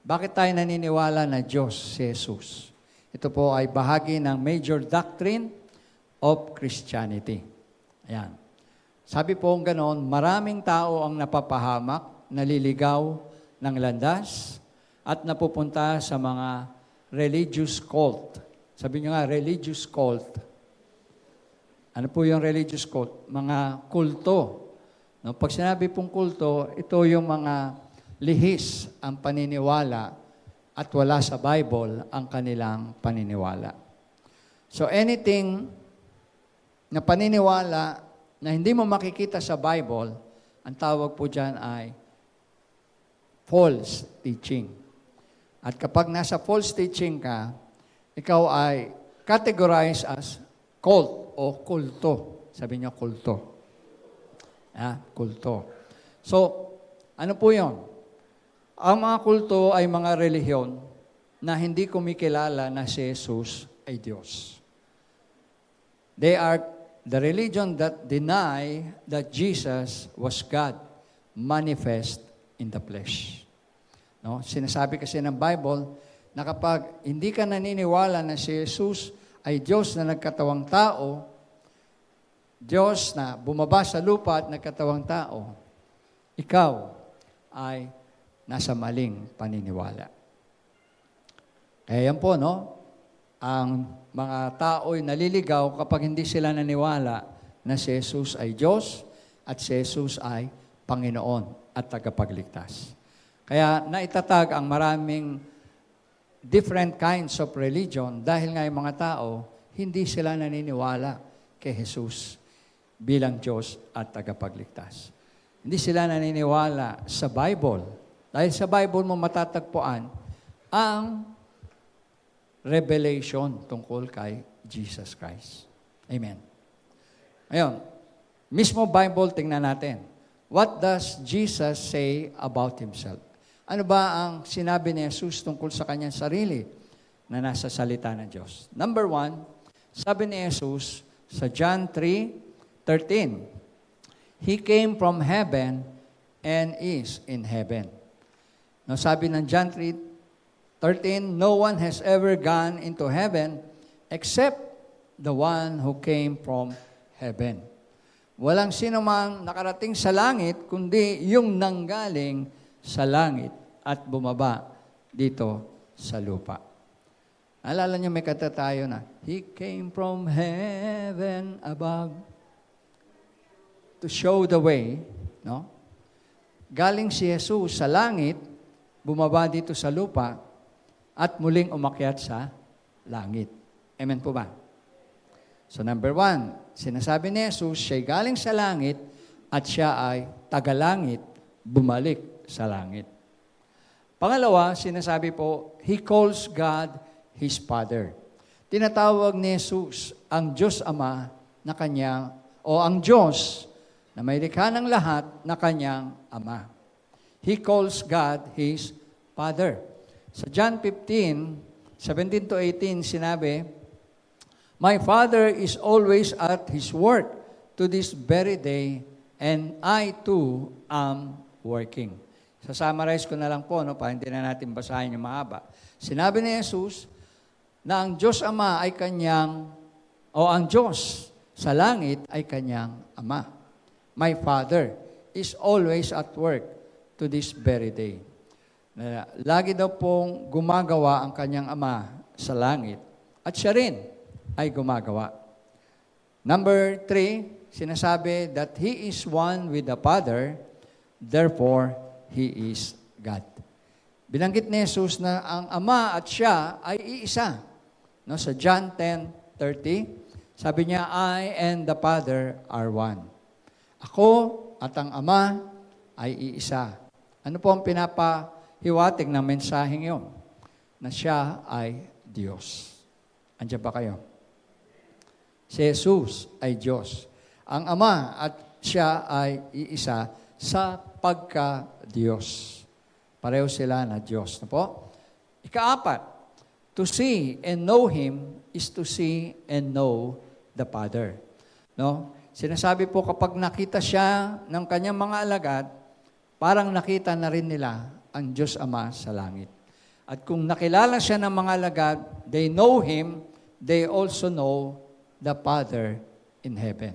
Bakit tayo naniniwala na Diyos si Jesus? Ito po ay bahagi ng major doctrine of Christianity. Ayan. Sabi po ganoon, maraming tao ang napapahamak, naliligaw ng landas, at napupunta sa mga religious cult. Sabi nyo nga, religious cult. Ano po yung religious cult? Mga kulto. No? Pag sinabi pong kulto, ito yung mga lihis ang paniniwala at wala sa Bible ang kanilang paniniwala. So anything na paniniwala na hindi mo makikita sa Bible, ang tawag po dyan ay false teaching. At kapag nasa false teaching ka, ikaw ay categorized as cult o kulto. Sabi niyo, kulto. Kulto. So, ano po yun? Ang mga kulto ay mga relihiyon na hindi kumikilala na si Jesus ay Diyos. They are the religion that deny that Jesus was God manifest in the flesh. No? Sinasabi kasi ng Bible na kapag hindi ka naniniwala na si Jesus ay Diyos na nagkatawang tao, Diyos na bumaba sa lupa at nagkatawang tao, ikaw ay nasa maling paniniwala. Kaya yan po, no? Ang mga tao ay naliligaw kapag hindi sila naniwala na si Jesus ay Diyos at si Jesus ay Panginoon at tagapagligtas. Kaya naitatag ang maraming different kinds of religion dahil nga yung mga tao, hindi sila naniniwala kay Jesus bilang Diyos at tagapagligtas. Hindi sila naniniwala sa Bible. Dahil sa Bible mo matatagpuan ang revelation tungkol kay Jesus Christ. Amen. Ngayon, mismo Bible, tingnan natin. What does Jesus say about Himself? Ano ba ang sinabi ni Jesus tungkol sa kanyang sarili? na nasa salita ng Diyos. Number 1, sabi ni Jesus sa John 3:13, He came from heaven and is in heaven. No, sabi ng John 3:13, no one has ever gone into heaven except the one who came from heaven. Walang sino mang nakarating sa langit, kundi yung nanggaling sa langit at bumaba dito sa lupa. Alala niyo may kanta tayo na, He came from heaven above to show the way. No? Galing si Jesus sa langit, bumaba dito sa lupa, at muling umakyat sa langit. Amen po ba? So number 1, sinasabi ni Jesus, siya'y galing sa langit at siya ay tagalangit, bumalik sa langit. Pangalawa, sinasabi po, He calls God His Father. Tinatawag ni Jesus ang Diyos Ama na kanyang, o ang Diyos na may likha ng lahat na kanyang Ama. He calls God His Father. Sa John 15:17-18, sinabi, My Father is always at His work to this very day, and I too am working. Sa-summarize ko na lang po, para hindi na natin basahin yung mahaba. Sinabi ni Jesus na ang Diyos Ama ay kanyang, o ang Diyos sa langit ay kanyang Ama. My Father is always at work to this very day. Lagi daw pong gumagawa ang kanyang Ama sa langit, at siya rin ay gumagawa. Number 3, sinasabi that He is one with the Father, therefore He is God. Binanggit ni Jesus na ang Ama at siya ay iisa. No, sa John 10:30, sabi niya, I and the Father are one. Ako at ang Ama ay iisa. Ano po ang pinapahiwatig ng mensaheng yun? Na siya ay Diyos. Andiyan ba kayo? Si Jesus ay Diyos. Ang Ama at siya ay iisa sa pagka-Diyos. Pareho sila na Diyos. Na po? Ika-4, to see and know Him is to see and know the Father. No? Sinasabi po kapag nakita siya ng kanyang mga alagad, parang nakita na rin nila ang Diyos Ama sa langit. At kung nakilala siya ng mga alagad, they know Him, they also know the Father in heaven.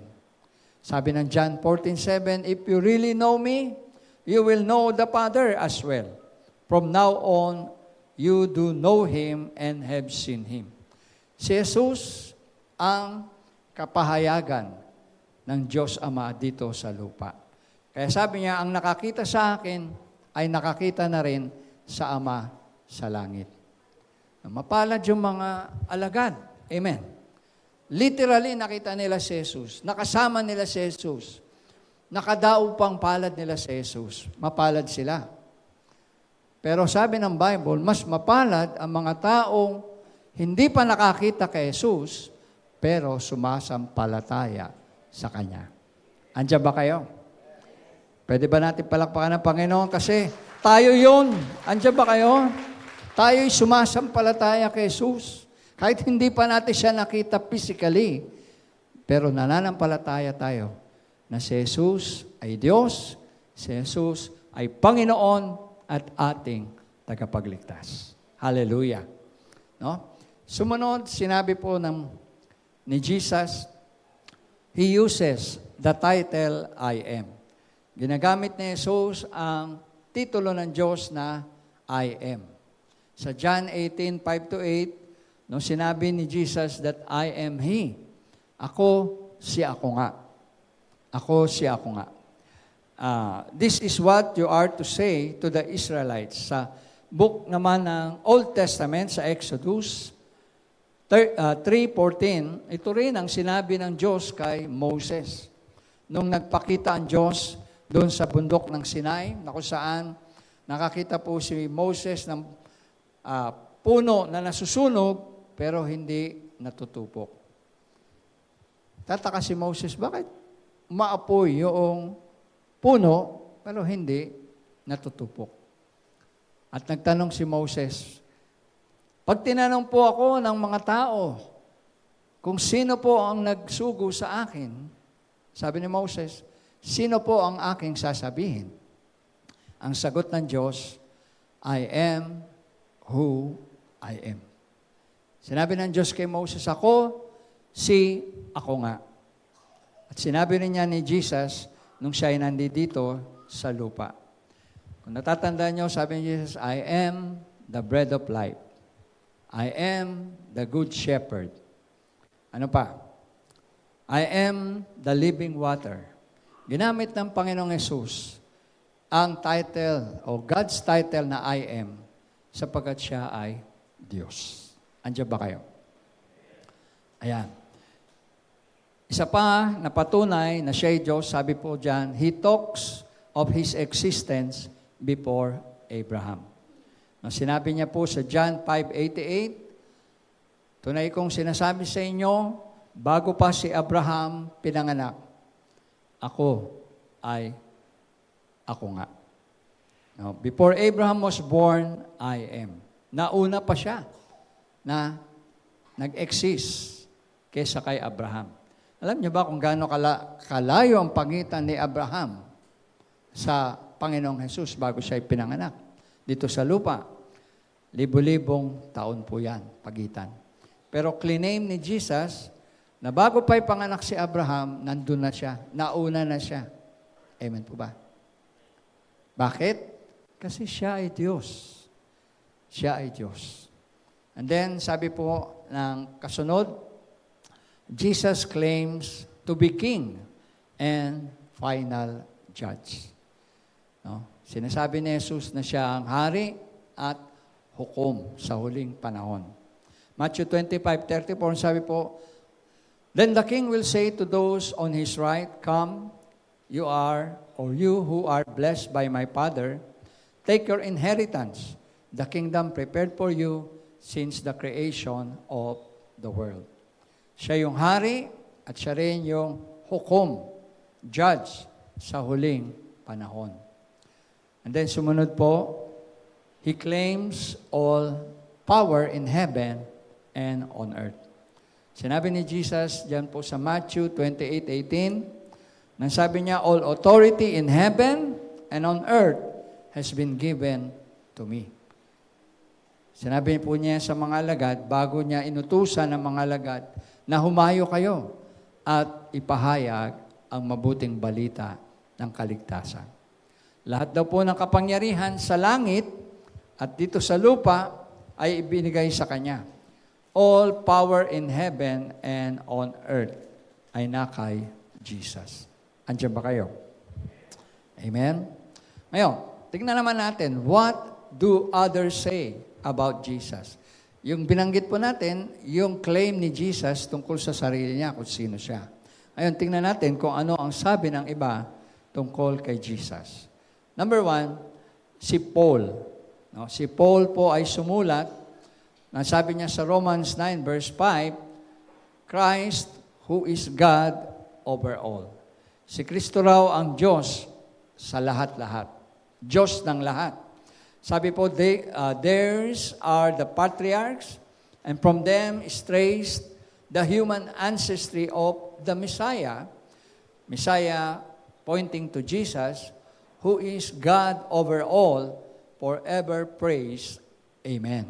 Sabi ng John 14:7, if you really know me, you will know the Father as well. From now on, you do know Him and have seen Him. Si Jesus ang kapahayagan ng Diyos Ama dito sa lupa. Kaya sabi niya, ang nakakita sa akin ay nakakita na rin sa Ama sa langit. Mapalad yung mga alagad. Amen. Literally, nakita nila si Jesus. Nakasama nila si Jesus. Nakadaupang palad nila si Jesus. Mapalad sila. Pero sabi ng Bible, mas mapalad ang mga taong hindi pa nakakita kay Jesus, pero sumasampalataya sa Kanya. Andiyan ba kayo? Pwede ba natin palakpakan ng Panginoon? Kasi tayo yun. Andiyan ba kayo? Tayo'y sumasampalataya kay Jesus. Kahit hindi pa natin siya nakita physically, pero nananampalataya tayo na si Jesus ay Diyos, si Jesus ay Panginoon at ating tagapagligtas. Hallelujah. No? Sumunod, sinabi po ni Jesus, He uses the title I am. Ginagamit ni Jesus ang titulo ng Diyos na I am. Sa John 18:5-8, nung sinabi ni Jesus that I am He, ako si ako nga. Ako si ako nga. This is what you are to say to the Israelites. Sa book naman ng Old Testament, sa Exodus 3:14, ito rin ang sinabi ng Diyos kay Moses. Nung nagpakita ang Diyos doon sa bundok ng Sinai, na kung saan nakakita po si Moses ng puno na nasusunog, pero hindi natutupok. Tataka si Moses, bakit maapoy yung puno, pero hindi natutupok? At nagtanong si Moses, Pag tinanong po ako ng mga tao, kung sino po ang nagsugo sa akin, sabi ni Moses, sino po ang aking sasabihin? Ang sagot ng Diyos, I am who I am. Sinabi ng Diyos kay Moses, ako nga. At sinabi rin niya ni Jesus, nung siya ay nandito sa lupa. Kung natatandaan niyo, sabi ni Jesus, I am the bread of life. I am the good shepherd. Ano pa? I am the living water. Ginamit ng Panginoong Yesus ang title o God's title na I am sapagkat siya ay Diyos. Andiyan ba kayo? Ayan. Isa pa na patunay na siya ay Diyos, sabi po dyan, He talks of His existence before Abraham. Sinabi niya po sa John 5:88, tunay kong sinasabi sa inyo, bago pa si Abraham pinanganak, ako nga. No, before Abraham was born, I am. Nauna pa siya na nag-exist kaysa kay Abraham. Alam niyo ba kung gaano kalayo ang pagitan ni Abraham sa Panginoong Jesus bago siya pinanganak? Dito sa lupa, libo-libong taon po yan, pagitan. Pero claim ni Jesus, na bago pa ipanganak si Abraham, nandun na siya, nauna na siya. Amen po ba? Bakit? Kasi siya ay Diyos. Siya ay Diyos. And then, sabi po ng kasunod, Jesus claims to be King and final judge. No? Sinasabi ni Jesus na siya ang hari at hukom sa huling panahon. Matthew 25:34, sabi po, then the king will say to those on his right, come, you who are blessed by my Father, take your inheritance, the kingdom prepared for you since the creation of the world. Siya yung hari at siya rin yung hukom, judge sa huling panahon. And then sumunod po, He claims all power in heaven and on earth. Sinabi ni Jesus diyan po sa Matthew 28:18, nang sabi niya, all authority in heaven and on earth has been given to me. Sinabi po niya sa mga alagad, bago niya inutusan ng mga alagad, na humayo kayo at ipahayag ang mabuting balita ng kaligtasan. Lahat daw po ng kapangyarihan sa langit at dito sa lupa ay ibinigay sa Kanya. All power in heaven and on earth ay nakay Jesus. Andiyan ba kayo? Amen? Ngayon, tignan naman natin, what do others say about Jesus? Yung binanggit po natin, yung claim ni Jesus tungkol sa sarili niya, kung sino siya. Ngayon, tingnan natin kung ano ang sabi ng iba tungkol kay Jesus. Number 1, si Paul. No, si Paul po ay sumulat, na sabi niya sa Romans 9 verse 5, Christ who is God over all. Si Kristo raw ang Diyos sa lahat-lahat. Diyos ng lahat. Sabi po, theirs are the patriarchs, and from them is traced the human ancestry of the Messiah. Messiah pointing to Jesus, who is God over all, forever praised. Amen.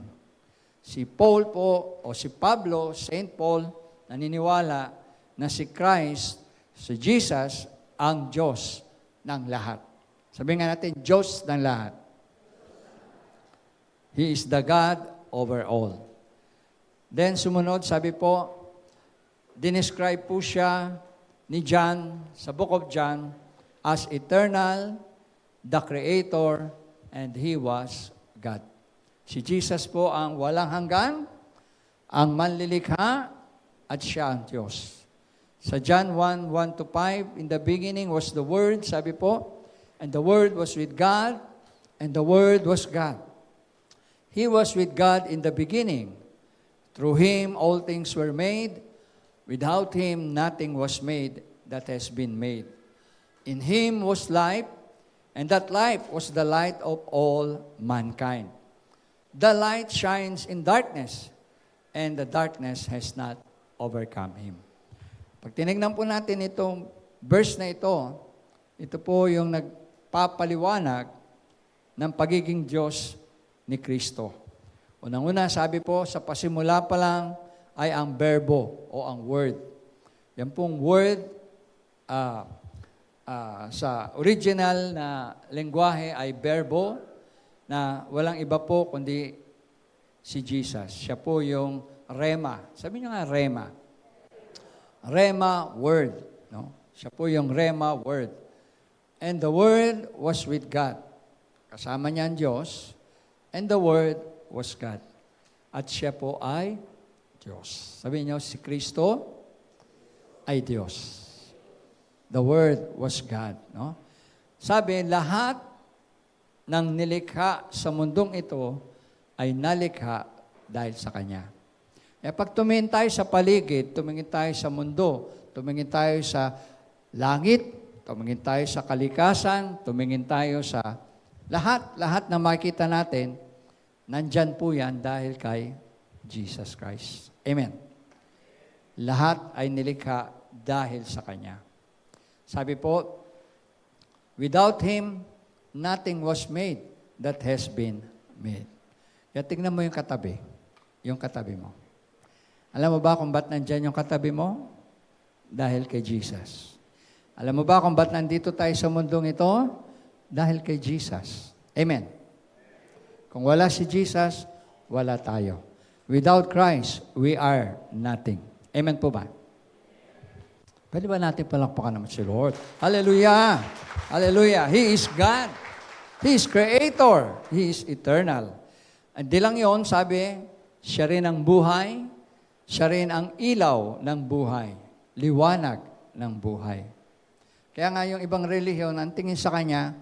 Si Paul po, o si Pablo, Saint Paul, naniniwala na si Christ, si Jesus, ang Diyos ng lahat. Sabihin nga natin, Diyos ng lahat. He is the God over all. Then sumunod, sabi po, dinescribe po siya ni John, sa book of John, as eternal, the Creator, and He was God. Si Jesus po ang walang hanggan, ang manlilikha, at siya ang Diyos. Sa John 1:1-5, in the beginning was the Word, sabi po, and the Word was with God, and the Word was God. He was with God in the beginning. Through Him all things were made. Without Him nothing was made that has been made. In Him was life, and that life was the light of all mankind. The light shines in darkness, and the darkness has not overcome him. Pag tinignan po natin itong verse na ito po yung nagpapaliwanag ng pagiging Diyos ni Kristo. Unang-una, sabi po, sa pasimula pa lang ay ang verbo o ang word. Yan pong word sa original na lengguwahe ay verbo na walang iba po kundi si Jesus. Siya po yung rema. Sabi niyo nga, rema. Rema word. No? Siya po yung rema word. And the word was with God. Kasama niya ang Diyos. And the word was God. At siya po ay Diyos. Sabi niyo, si Kristo ay Diyos. The Word was God. No? Sabi, lahat ng nilikha sa mundong ito ay nalikha dahil sa Kanya. E pag tumingin tayo sa paligid, tumingin tayo sa mundo, tumingin tayo sa langit, tumingin tayo sa kalikasan, tumingin tayo sa lahat na makita natin, nandyan po yan dahil kay Jesus Christ. Amen. Lahat ay nilikha dahil sa Kanya. Sabi po, without Him, nothing was made that has been made. Kaya tingnan mo yung katabi mo. Alam mo ba kung ba't nandyan yung katabi mo? Dahil kay Jesus. Alam mo ba kung ba't nandito tayo sa mundong ito? Dahil kay Jesus. Amen. Kung wala si Jesus, wala tayo. Without Christ, we are nothing. Amen po ba? Pwede ba natin palakpakan naman si Lord? Hallelujah! Hallelujah! He is God. He is Creator. He is eternal. At di lang yun, sabi, siya rin ang buhay, siya rin ang ilaw ng buhay, liwanag ng buhay. Kaya nga yung ibang relihiyon, ang tingin sa Kanya,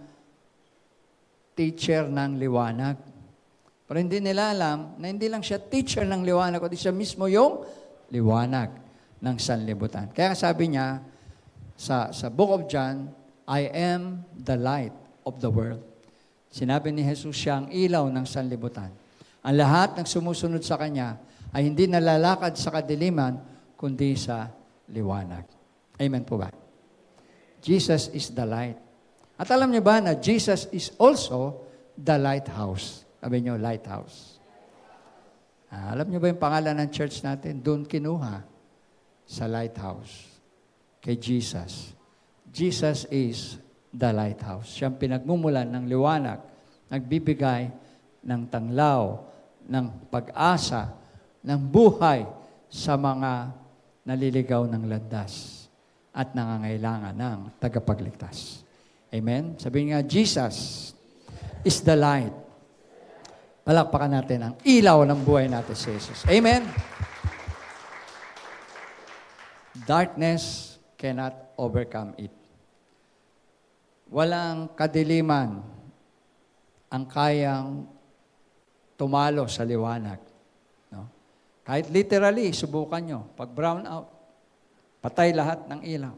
teacher ng liwanag. Pero hindi nila alam na hindi lang siya teacher ng liwanag, kundi siya mismo yung liwanag ng sanlibutan. Kaya sabi niya sa Book of John, I am the light of the world. Sinabi ni Jesus siya ang ilaw ng sanlibutan. Ang lahat ng sumusunod sa Kanya ay hindi nalalakad sa kadiliman, kundi sa liwanag. Amen po ba? Jesus is the light. At alam niyo ba na Jesus is also the lighthouse? Sabi niyo, lighthouse. Alam niyo ba yung pangalan ng church natin? Doon kinuha sa lighthouse. Kay Jesus. Jesus is the lighthouse. Siyang pinagmumulan ng liwanag, nagbibigay ng tanglaw, ng pag-asa, ng buhay sa mga naliligaw ng landas at nangangailangan ng tagapagligtas. Amen? Sabihin nga, Jesus is the light. Palakpakan natin ang ilaw ng buhay natin si Jesus. Amen? Darkness cannot overcome it. Walang kadiliman ang kayang tumalo sa liwanag. No? Kahit literally, subukan nyo. Pag brown out, patay lahat ng ilaw.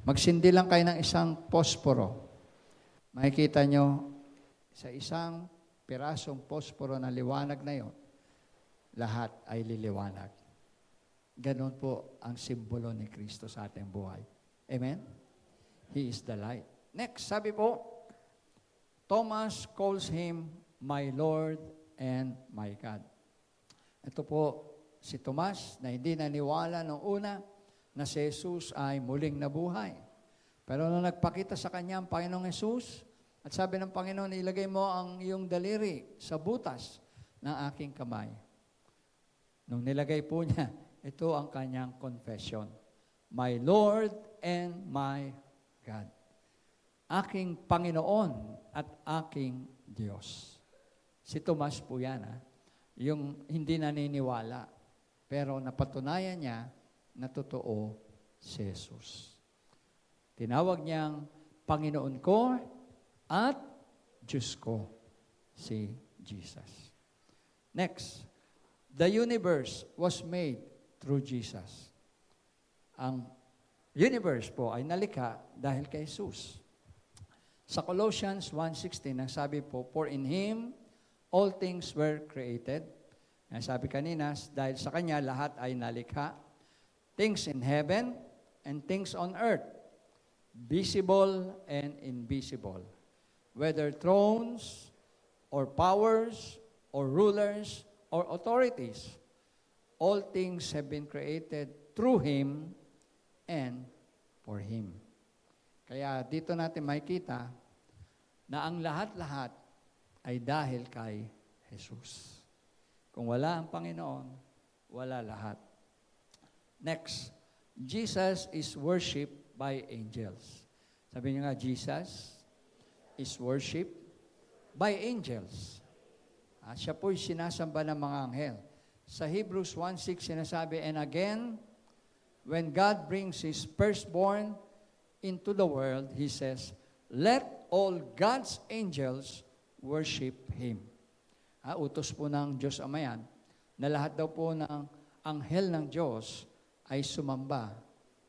Magsindi lang kayo ng isang posporo. Makikita nyo, sa isang pirasong posporo na liwanag na yon, lahat ay liliwanag. Ganon po ang simbolo ni Kristo sa ating buhay. Amen? He is the light. Next, sabi po, Thomas calls Him my Lord and my God. Ito po si Tomas na hindi naniwala noong una na si Jesus ay muling nabuhay. Pero nung nagpakita sa kanya ang Panginoong Jesus, at sabi ng Panginoon, ilagay mo ang iyong daliri sa butas ng aking kamay. Nung nilagay po niya, ito ang kanyang confession. My Lord and my God. Aking Panginoon at aking Diyos. Si Tomas po yan, yung hindi naniniwala. Pero napatunayan niya na totoo si Jesus. Tinawag niyang Panginoon ko at Diyos ko, si Jesus. Next, the universe was made through Jesus. Ang universe po ay nalikha dahil kay Jesus. Sa Colossians 1:16, ang sabi po, for in Him all things were created. Sabi kanina, dahil sa Kanya, lahat ay nalikha. Things in heaven and things on earth, visible and invisible. Whether thrones, or powers, or rulers, or authorities, all things have been created through Him and for Him. Kaya dito natin makikita na ang lahat-lahat ay dahil kay Jesus. Kung wala ang Panginoon, wala lahat. Next, Jesus is worshipped by angels. Sabi niyo nga, Jesus is worshipped by angels. Siya po'y sinasamba ng mga anghel. Sa Hebrews 1:6 sinasabi, and again, when God brings His firstborn into the world, He says, let all God's angels worship Him. Utos po ng Diyos Ama yan, na lahat daw po ng anghel ng Diyos ay sumamba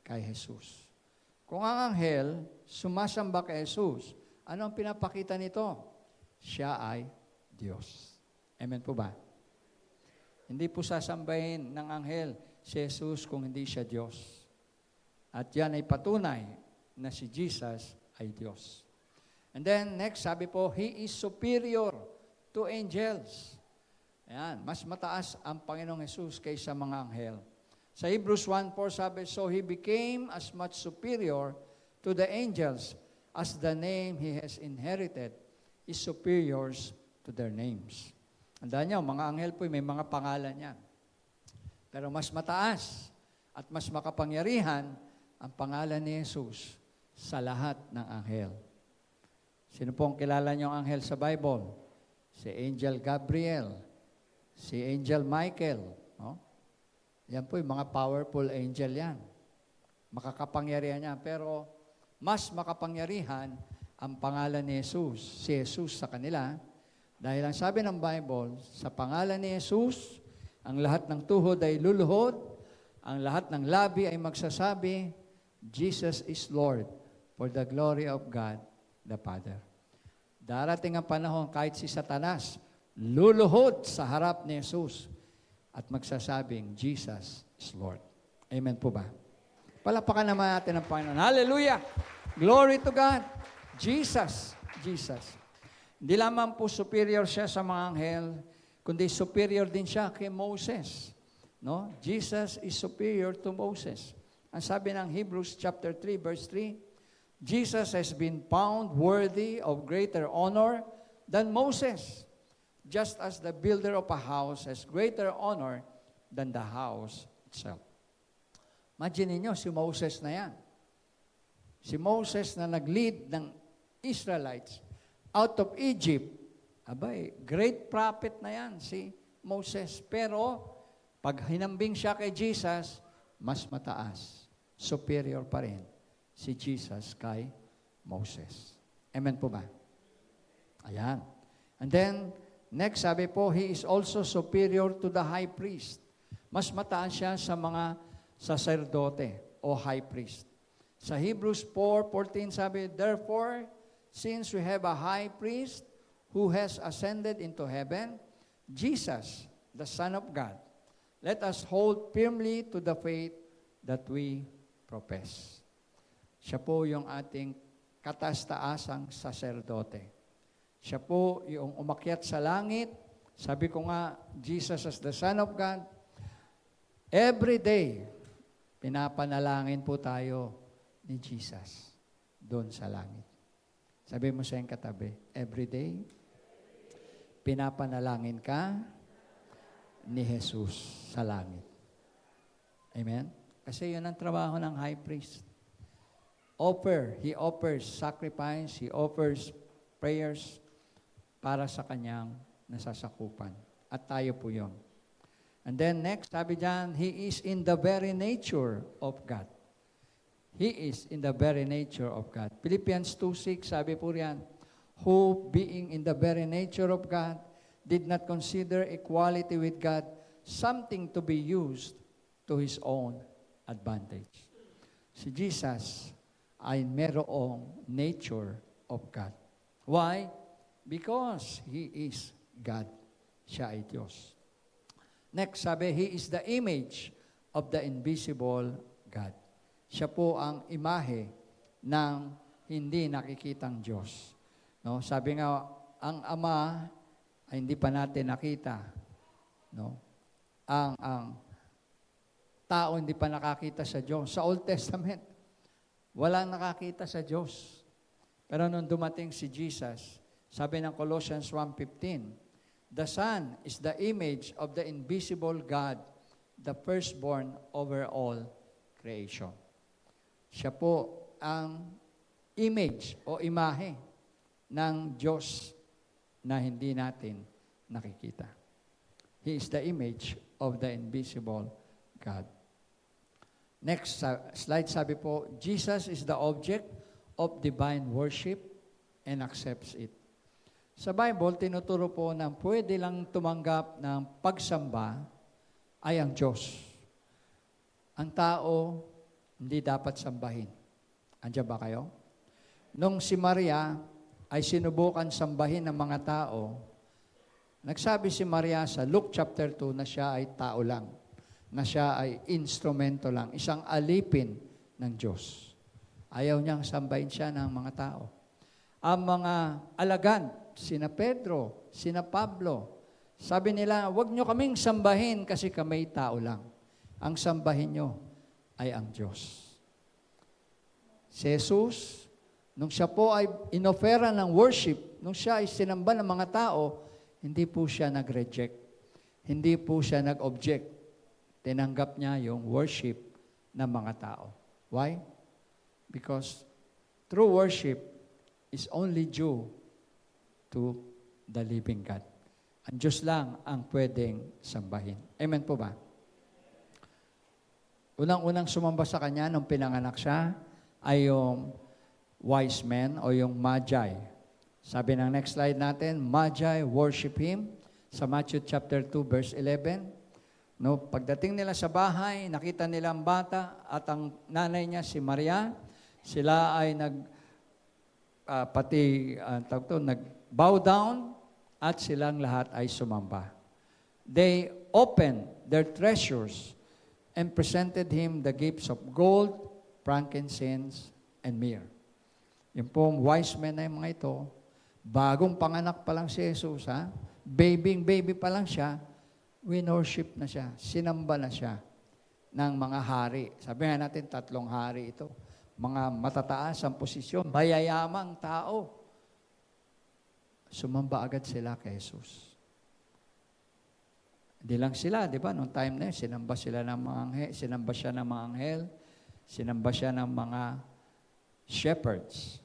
kay Jesus. Kung ang anghel sumasamba kay Jesus, ano ang pinapakita nito? Siya ay Diyos. Amen po ba? Hindi po sasambahin ng anghel si Jesus kung hindi siya Diyos. At yan ay patunay na si Jesus ay Diyos. And then next, sabi po, He is superior to angels. Ayan, mas mataas ang Panginoong Jesus kaysa mga anghel. Sa Hebrews 1:4 sabi, so He became as much superior to the angels as the name He has inherited is superior to their names. Andaan niyo, mga anghel po, may mga pangalan yan. Pero mas mataas at mas makapangyarihan ang pangalan ni Jesus sa lahat ng anghel. Sino pong kilala niyo ang anghel sa Bible? Si Angel Gabriel, si Angel Michael. No? Yan po yung mga powerful angel yan. Makakapangyarihan yan. Pero mas makapangyarihan ang pangalan ni Jesus, si Jesus sa kanila. Dahil ang sabi ng Bible, sa pangalan ni Jesus, ang lahat ng tuhod ay luluhod, ang lahat ng labi ay magsasabi, Jesus is Lord, for the glory of God the Father. Darating ang panahon kahit si Satanas, luluhod sa harap ni Jesus at magsasabing, Jesus is Lord. Amen po ba? Palapakan naman natin ang Panginoon. Hallelujah! Glory to God! Jesus, Jesus. Hindi lamang po superior siya sa mga anghel, kundi superior din siya kay Moses. No? Jesus is superior to Moses. Ang sabi ng Hebrews chapter 3, verse 3, Jesus has been found worthy of greater honor than Moses, just as the builder of a house has greater honor than the house itself. Imagine niyo, si Moses na yan. Si Moses na nag-lead ng Israelites out of Egypt. Abay, great prophet na yan, si Moses. Pero, pag hinambing siya kay Jesus, mas mataas. Superior pa rin si Jesus kay Moses. Amen po ba? Ayan. And then, next, sabi po, He is also superior to the high priest. Mas mataas siya sa mga saserdote o high priest. Sa Hebrews 4:14 sabi, therefore, since we have a high priest who has ascended into heaven, Jesus, the Son of God, let us hold firmly to the faith that we profess. Siya po yung ating kataas-taasang saserdote. Siya po yung umakyat sa langit. Sabi ko nga, Jesus as the Son of God, every day, pinapanalangin po tayo ni Jesus doon sa langit. Sabi mo sa iyong katabi, every day, pinapanalangin ka ni Jesus sa langit. Amen? Kasi yun ang trabaho ng high priest. He offers sacrifice, he offers prayers para sa kanyang nasasakupan. At tayo po yun. And then next, sabi dyan, He is in the very nature of God. He is in the very nature of God. Philippians 2:6, sabi po riyan, who being in the very nature of God, did not consider equality with God something to be used to His own advantage. Si Jesus ay merong nature of God. Why? Because He is God. Siya ay Diyos. Next, sabi, He is the image of the invisible God. Siya po ang imahe ng hindi nakikitang Diyos. No? Sabi nga, ang Ama ay hindi pa natin nakita. No? Ang tao hindi pa nakakita sa Diyos. Sa Old Testament, walang nakakita sa Diyos. Pero nung dumating si Jesus, sabi ng Colossians 1:15, the Son is the image of the invisible God, the firstborn over all creation. Siya po ang image o imahe ng Diyos na hindi natin nakikita. He is the image of the invisible God. Next slide, sabi po, Jesus is the object of divine worship and accepts it. Sa Bible, tinuturo po na pwede lang tumanggap ng pagsamba ay ang Diyos. Ang tao, hindi dapat sambahin. Andiyan ba kayo? Nung si Maria ay sinubukan sambahin ng mga tao, nagsabi si Maria sa Luke chapter 2 na siya ay tao lang, na siya ay instrumento lang, isang alipin ng Diyos. Ayaw niyang sambahin siya ng mga tao. Ang mga alagad, sina Pedro, sina Pablo, sabi nila, huwag niyo kaming sambahin kasi kami tao lang. Ang sambahin niyo ay ang Diyos. Si Jesus, nung siya po ay inofera ng worship, nung siya ay sinamba ng mga tao, hindi po siya nag-reject. Hindi po siya nag-object. Tinanggap niya yung worship ng mga tao. Why? Because true worship is only due to the living God. Ang Diyos lang ang pwedeng sambahin. Amen po ba? Unang-unang sumamba sa Kanya nung pinanganak siya ay yung wise men o yung magi. Sabi ng next slide natin, magi worship Him sa Matthew chapter 2 verse 11. No, pagdating nila sa bahay, nakita nila ang bata at ang nanay niya si Maria. Sila ay nag-bow down at silang lahat ay sumamba. They opened their treasures and presented Him the gifts of gold, frankincense, and myrrh. Yung pong wise men na yung mga ito, bagong panganak pa lang si Jesus, ha? Baby pa lang siya, winorship na siya, sinamba na siya ng mga hari. Sabi nga natin, 3 hari ito. Mga matataas ang posisyon, mayayamang tao. Sumamba agad sila kay Jesus. Hindi lang sila, di ba? Noong time na yun, sinamba sila ng mga anghel, sinamba siya ng mga anghel, sinamba siya ng mga shepherds.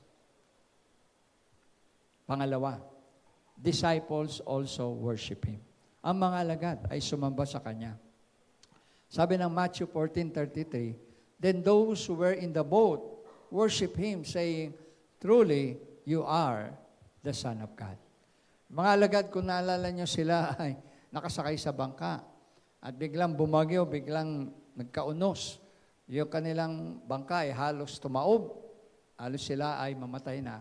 Pangalawa, disciples also worship Him. Ang mga alagad ay sumamba sa Kanya. Sabi ng Matthew 14:33, then those who were in the boat worship Him, saying, truly, you are the Son of God. Mga alagad, kung naalala nyo, sila ay nakasakay sa bangka at biglang bumagyo, biglang nagkaunos. Yung kanilang bangka ay halos tumaob. Halos sila ay mamatay na.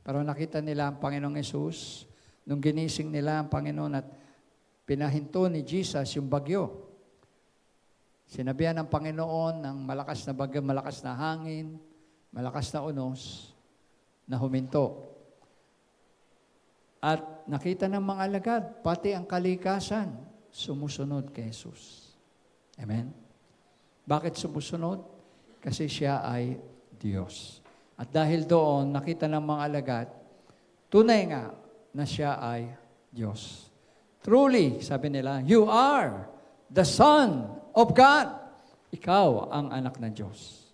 Pero nakita nila ang Panginoong Yesus, nung ginising nila ang Panginoon at pinahinto ni Jesus yung bagyo. Sinabihan ng Panginoon ng malakas na bagyo, malakas na hangin, malakas na unos, na huminto. At nakita ng mga alagad, pati ang kalikasan, sumusunod kay Jesus. Amen? Bakit sumusunod? Kasi siya ay Diyos. At dahil doon, nakita ng mga alagad, tunay nga na siya ay Diyos. Truly, sabi nila, you are the Son of God. Ikaw ang anak ng Diyos.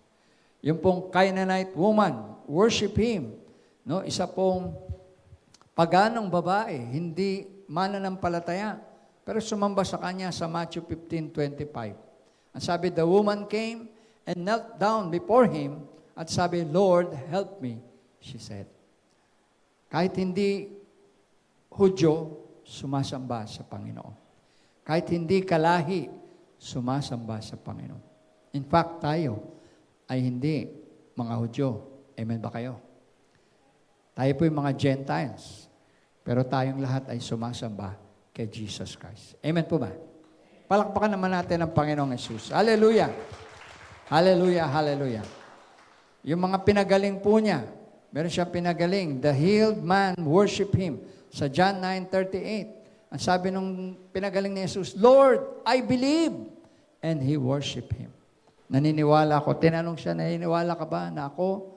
Yung pong Canaanite woman, worship Him. No? Isa pong paganong babae, hindi mananampalataya, pero sumamba sa Kanya sa Matthew 15:25. Ang sabi, the woman came and knelt down before Him at sabi, Lord, help me, she said. Kahit hindi Hudyo, sumasamba sa Panginoon. Kahit hindi kalahi, sumasamba sa Panginoon. In fact, tayo ay hindi mga Hudyo. Amen ba kayo? Tayo po yung mga Gentiles. Pero tayong lahat ay sumasamba kay Jesus Christ. Amen po ba? Palakpakan naman natin ang Panginoong Jesus. Hallelujah! Hallelujah! Hallelujah! Yung mga pinagaling po niya, meron siyang pinagaling. The healed man worship Him. Sa John 9:38, ang sabi nung pinagaling ni Jesus, Lord, I believe. And he worship Him. Naniniwala ako. Tinanong siya, naniniwala ka ba na ako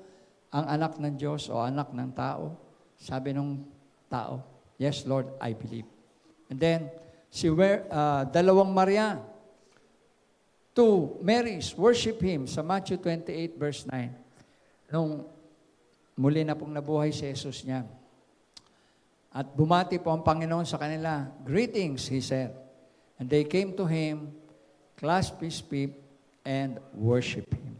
ang anak ng Diyos o anak ng tao? Sabi nung tao, yes, Lord, I believe. And then, dalawang Maria, two Marys worship Him sa Matthew 28 verse 9. Nung muli na pong nabuhay si Jesus niya. At bumati po ang Panginoon sa kanila. Greetings, He said. And they came to Him, clasped His feet, and worship Him.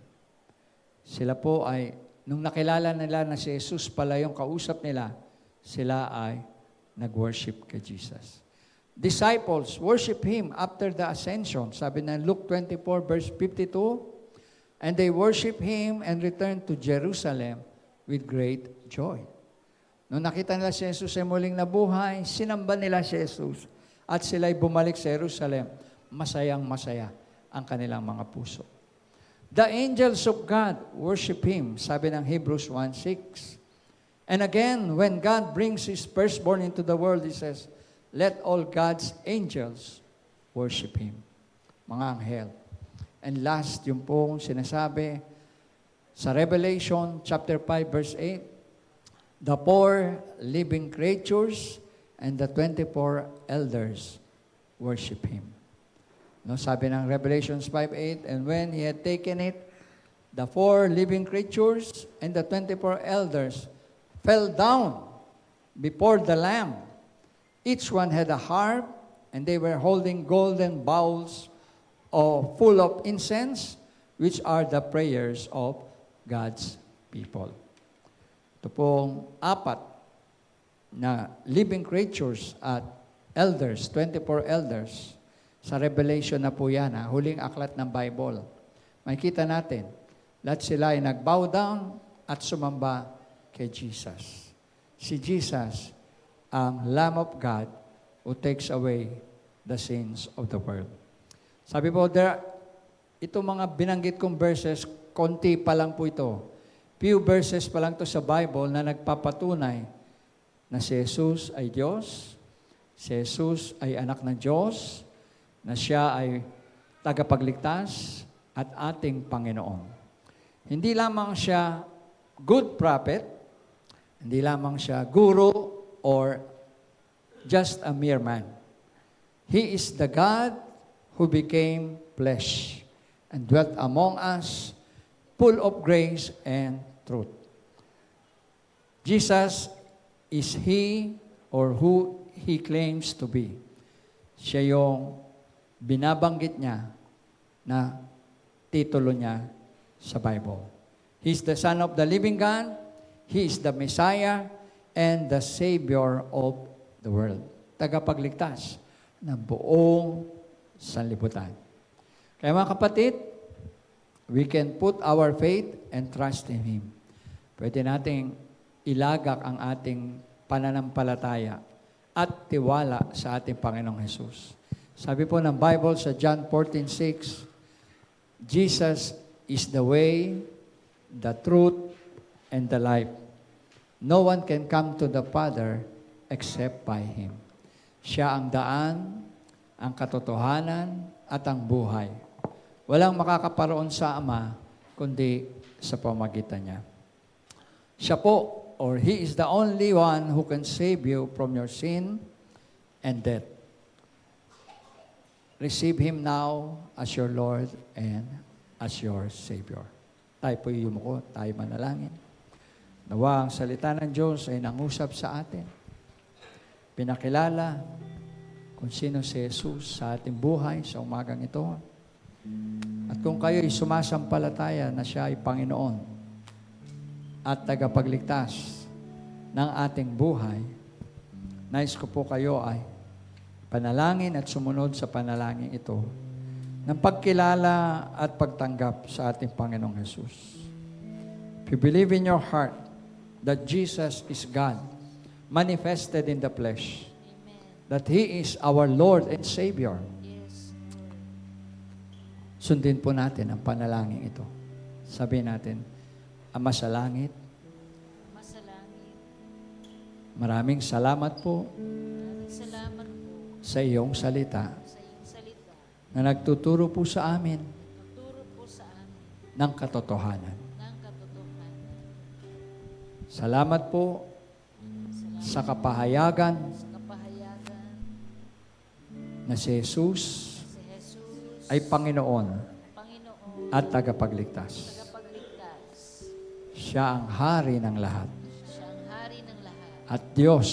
Sila po ay, nung nakilala nila na si Jesus pala yung kausap nila, sila ay nag-worship kay Jesus. Disciples worship Him after the ascension. Sabi na Luke 24 verse 52, and they worship Him and returned to Jerusalem with great joy. Nung nakita nila si Jesus ay muling nabuhay, sinamba nila si Jesus at sila'y bumalik sa Jerusalem. Masayang-masaya ang kanilang mga puso. The angels of God worship Him, sabi ng Hebrews 1:6. And again, when God brings His firstborn into the world, He says, let all God's angels worship Him. Mga anghel. And last, yung pong sinasabi sa Revelation chapter 5 verse 8, the 4 living creatures and the 24 elders worship Him. No, sabi ng Revelations 5:8, and when He had taken it, the 4 living creatures and the 24 elders fell down before the Lamb. Each one had a harp, and they were holding golden bowls full of incense, which are the prayers of God's people. Ito pong 4 na living creatures at elders, 24 elders. Sa Revelation na po yan, huling aklat ng Bible. Makikita natin, lahat sila ay nag-bow down at sumamba kay Jesus. Si Jesus, ang Lamb of God who takes away the sins of the world. Sabi po, ito mga binanggit kong verses, konti pa lang po ito. Few verses pa lang to sa Bible na nagpapatunay na si Jesus ay Diyos, si Jesus ay anak ng Diyos, na siya ay tagapagligtas at ating Panginoon. Hindi lamang siya good prophet, hindi lamang siya guru or just a mere man. He is the God who became flesh and dwelt among us, full of grace and truth. Jesus is He or who He claims to be. Siya yung binabanggit niya na titulo niya sa Bible. He's the Son of the living God, He is the Messiah, and the Savior of the world. Tagapagligtas ng buong sanlibutan. Kaya mga kapatid, we can put our faith and trust in Him. Pwede nating ilagak ang ating pananampalataya at tiwala sa ating Panginoong Jesus. Sabi po ng Bible sa John 14:6, Jesus is the way, the truth, and the life. No one can come to the Father except by Him. Siya ang daan, ang katotohanan, at ang buhay. Walang makakaparoon sa Ama, kundi sa pamagitan niya. Siya po, or He is the only one who can save you from your sin and death. Receive Him now as your Lord and as your Savior. Tayo po yumuko, tayo manalangin. Nawa ang salita ng Diyos ay nangusap sa atin. Pinakilala kung sino si Jesus sa ating buhay sa umagang ito. At kung kayo ay sumasampalataya na siya ay Panginoon at tagapagligtas ng ating buhay, nais ko po kayo ay panalangin at sumunod sa panalangin ito ng pagkilala at pagtanggap sa ating Panginoong Jesus. If you believe in your heart that Jesus is God, manifested in the flesh. Amen. That He is our Lord and Savior. Yes. Sundin po natin ang panalangin ito. Sabihin natin, Ama sa langit, Ama sa langit, maraming salamat po maraming salamat po sa iyong salita sa iyong salita. na nagtuturo po sa amin Nagturo po sa amin ng katotohanan. ng katotohanan. Salamat po Salamat sa kapahayagan sa kapahayagan na si Jesus si Jesus ay Panginoon Panginoon at tagapagligtas. tagapagligtas. Siya ang hari ng lahat Siya ang hari ng lahat, at Diyos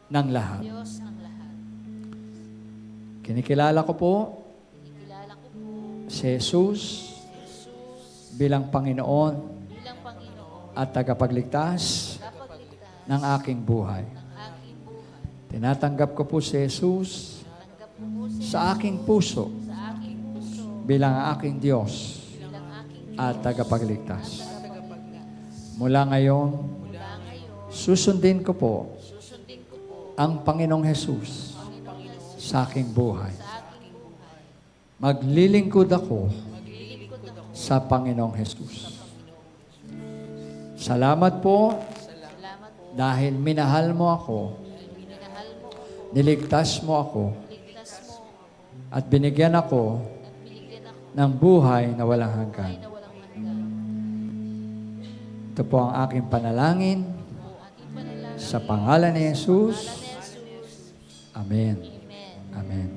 ng lahat. Diyos ng lahat. Kinikilala ko po Kinikilala ko po si Jesus si Jesus bilang Panginoon bilang Panginoon at tagapagligtas tagapagligtas ng aking buhay. ng aking buhay. Tinatanggap ko po si Jesus Tanggap ko po si sa aking puso sa aking puso bilang aking Diyos bilang aking at tagapagligtas. tagapagligtas. Mula ngayon, Mula ngayon, susundin ko po susundin ko po ang Panginoong Jesus Panginoong Yesus sa aking buhay. sa aking buhay. Maglilingkod ako Maglilingkod ako sa Panginoong Jesus. Salamat po salamat po dahil minahal mo ako, dahil minahal mo ako, niligtas mo ako, ligtas mo ako, at binigyan ako at binigyan ako ng buhay na walang ay hanggan. na walang hanggan. Ito po ang aking panalangin O ating panalangin sa pangalan ni Jesus. sa pangalan ni Jesus. Amen. Amen. Amen.